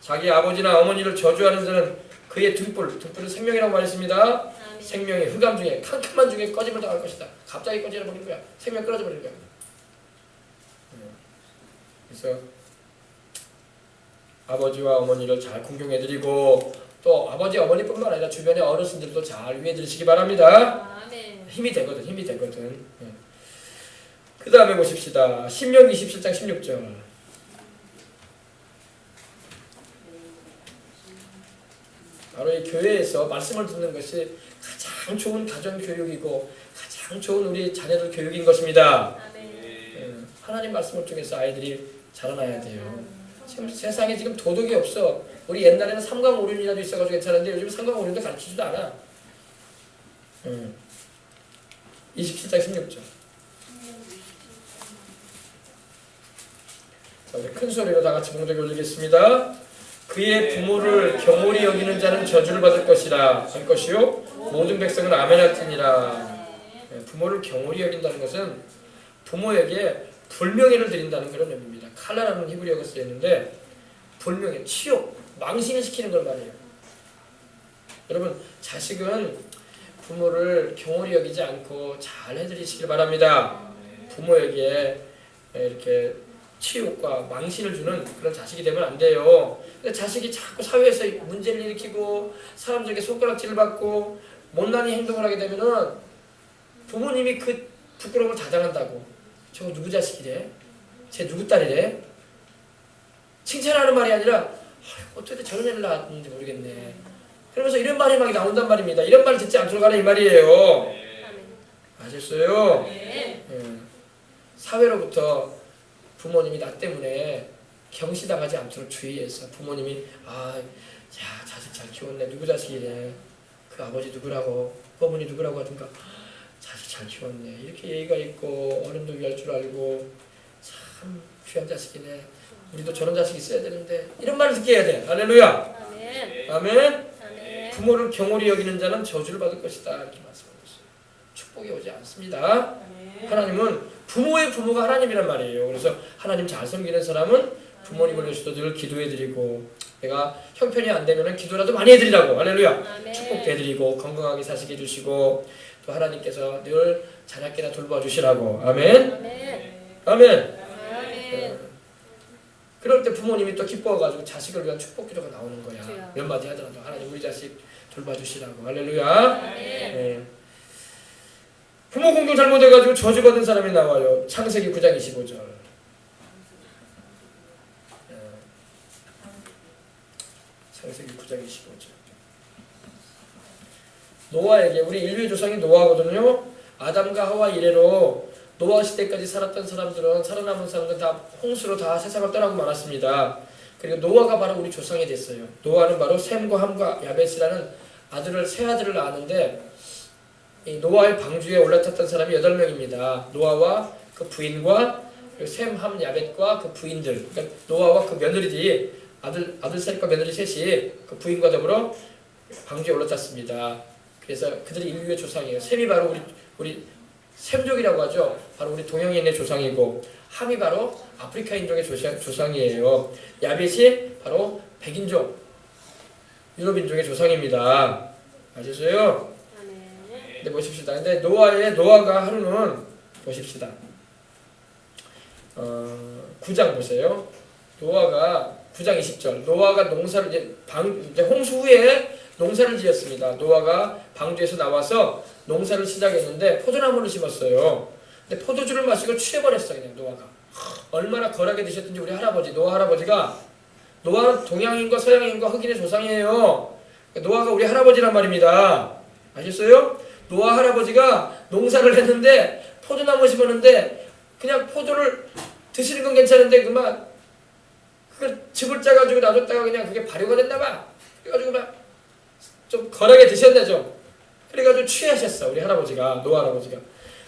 자기 아버지나 어머니를 저주하는 자는 그의 등불은 생명이라고 말했습니다. 생명이 흑암 중에 캄캄한 중에 꺼짐을 당할 것이다. 갑자기 꺼져 버리는 거야. 생명 끊어져 버리는 거야. 그래서 아버지와 어머니를 잘 공경해드리고 또 아버지 어머니뿐만 아니라 주변의 어르신들도 잘 위해드리시기 바랍니다. 힘이 되거든. 그 다음에 보십시다. 신명기 27장 16절. 바로 이 교회에서 말씀을 듣는 것이 가장 좋은 가정교육이고 가장 좋은 우리 자녀들 교육인 것입니다. 하나님 말씀을 통해서 아이들이 자라나야 돼요. 지금 세상에 지금 도덕이 없어. 우리 옛날에는 삼강오륜이라도 있어가지고 괜찮은데 요즘 삼강오륜도 가르치지도 않아. 27장 16절. 자, 우리 큰 소리로 다 같이 봉독해 올리겠습니다. 그의 부모를 경홀히 여기는 자는 저주를 받을 것이라 할 것이요 모든 백성은 아멘할지니라. 부모를 경홀히 여긴다는 것은 부모에게 불명예를 드린다는 그런 의미입니다. 칼라라는 히브리어가 쓰였는데 불명예, 치욕, 망신을 시키는 걸 말해요. 여러분 자식은 부모를 경홀히 여기지 않고 잘 해드리시길 바랍니다. 부모에게 이렇게 치욕과 망신을 주는 그런 자식이 되면 안 돼요. 근데 자식이 자꾸 사회에서 문제를 일으키고 사람들에게 손가락질을 받고 못난이 행동을 하게 되면은 부모님이 그 부끄러움을 다 당한다고. 저거 누구 자식이래? 쟤 누구 딸이래? 칭찬하는 말이 아니라 어떻게 저런 애를 낳았는지 모르겠네. 그러면서 이런 말이 막 나온단 말입니다. 이런 말 듣지 않도록 하라 이 말이에요. 아셨어요? 네. 사회로부터 부모님이 나 때문에 경시당하지 않도록 주의해서 부모님이 자식 잘 키웠네. 누구 자식이래. 그 아버지 누구라고 그 어머니 누구라고 하든가 자식 잘 키웠네. 이렇게 예의가 있고 어른도 위할 줄 알고 참 귀한 자식이네. 우리도 저런 자식이 있어야 되는데 이런 말을 듣게 해야 돼. 할렐루야. 아멘. 아멘. 아멘. 부모를 경홀히 여기는 자는 저주를 받을 것이다. 이렇게 말씀하고 있어요. 축복이 오지 않습니다. 하나님은 부모의 부모가 하나님이란 말이에요. 그래서 하나님 잘 섬기는 사람은 부모님을 위해서도 늘 기도해드리고 내가 형편이 안 되면 기도라도 많이 해드리라고. 할렐루야. 아멘. 축복도 해드리고 건강하게 사시게 해주시고 또 하나님께서 늘 자녀께나 돌봐주시라고. 아멘. 아멘. 아멘. 아멘. 그럴 때 부모님이 또 기뻐가지고 자식을 위한 축복 기도가 나오는 거야. 그렇죠. 몇 마디 하더라도 하나님 우리 자식 돌봐주시라고. 할렐루야. 아멘. 네. 부모 공경 잘못해가지고 저주받은 사람이 나와요. 창세기 9장 25절. 창세기 9장 25절. 노아에게 우리 인류의 조상이 노아거든요. 아담과 하와 이래로 노아 시대까지 살았던 사람들은 살아남은 사람들은 다 홍수로 다 세상을 떠나고 말았습니다. 그리고 노아가 바로 우리 조상이 됐어요. 노아는 바로 셈과 함과 야벳이라는 세 아들을 낳았는데 이 노아의 방주에 올라탔던 사람이 8명입니다. 노아와 그 부인과 셈, 함, 야벳과 그 부인들. 그러니까 노아와 그 며느리들이 아들 셋과 며느리 셋이 그 부인과 더불어 방주에 올라탔습니다. 그래서 그들이 인류의 조상이에요. 셈이 바로 우리 셈족이라고 하죠. 바로 우리 동양인의 조상이고 함이 바로 아프리카 인종의 조상이에요. 야벳이 바로 백인종 유럽 인종의 조상입니다. 아셨어요? 근데 보십시다. 근데 노아가 하루는 보십시다. 9장 보세요. 노아가 9장 20절. 노아가 농사를 이제 홍수 후에 농사를 지었습니다. 노아가 방주에서 나와서 농사를 시작했는데 포도나무를 심었어요. 근데 포도주를 마시고 취해버렸어 그냥 노아가. 얼마나 거하게 드셨든지 우리 할아버지 노아 할아버지가 노아는 동양인과 서양인과 흑인의 조상이에요. 노아가 우리 할아버지란 말입니다. 아셨어요? 노아 할아버지가 농사를 했는데 포도나무 심었는데 그냥 포도를 드시는 건 괜찮은데 그만 그걸 즙을 짜가지고 놔뒀다가 그냥 그게 발효가 됐나봐. 그래가지고 막 좀 거하게 드셨네 좀. 그래가지고 취하셨어 우리 할아버지가 노아 할아버지가.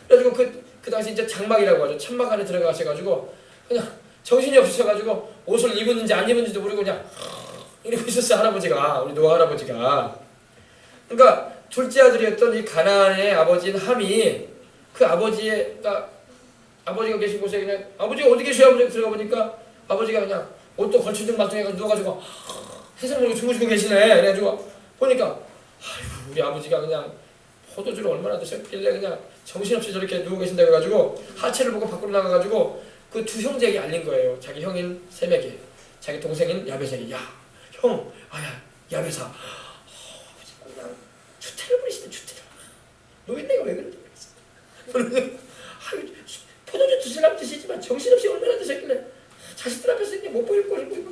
그래가지고 그 당시 이제 장막이라고 하죠. 천막 안에 들어가셔가지고 그냥 정신이 없으셔가지고 옷을 입었는지 안 입었는지도 모르고 그냥 이러고 있었어 할아버지가 우리 노아 할아버지가. 그러니까 둘째 아들이었던 이 가나안의 아버지인 함이 그 아버지가 계신 곳에 그냥 아버지가 어디 계셔요? 들어가 보니까 아버지가 그냥 옷도 걸치든 말똥해가지고 누워가지고 세상 모르고 주무시고 계시네. 그래가지고 보니까 아이고 우리 아버지가 그냥 포도주를 얼마나 드셨길래 그냥 정신없이 저렇게 누워 계신다고 해가지고 하체를 보고 밖으로 나가가지고 그 두 형제에게 알린 거예요. 자기 형인 셈에게 자기 동생인 야벳에게. 야 형 야벳아 그냥 주태를 부리시네 주태를. 노인네가 왜 그런지 포도주 드시려면 드시지만 정신없이 얼마나 드셨길래 자식들 앞에서 이제 못 보일 걸 보이고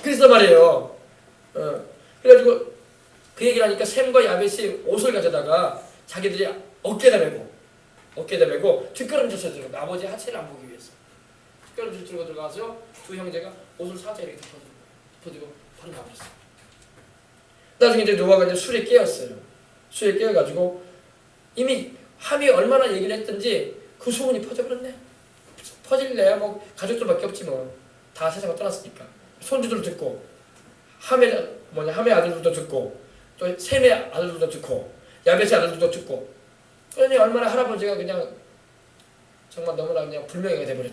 그래서 말이에요. 그래가지고 그 얘기를 하니까 셈과 야벳이 옷을 가져다가 자기들이 어깨에다 메고 뒷걸음질 들어가 아버지 하체를 안 보기 위해서 뒷걸음질 들고 들어가서 두 형제가 옷을 살짝 이렇게 덮어두고 바로 나버렸어요. 나중에 이제 노아가 이제 술에 깨었어요. 술에 깨어가지고 이미 함이 얼마나 얘기를 했든지 그 소문이 퍼져버렸네. 퍼질래야 뭐 가족들밖에 없지 뭐. 다 세상을 떠났으니까. 손주들 듣고 함의 아들들도 듣고 또 셈의 아들들도 듣고 야벳의 아들들도 듣고 그러니 얼마나 할아버지가 그냥 정말 너무나 그냥 불명예가 돼버렸죠.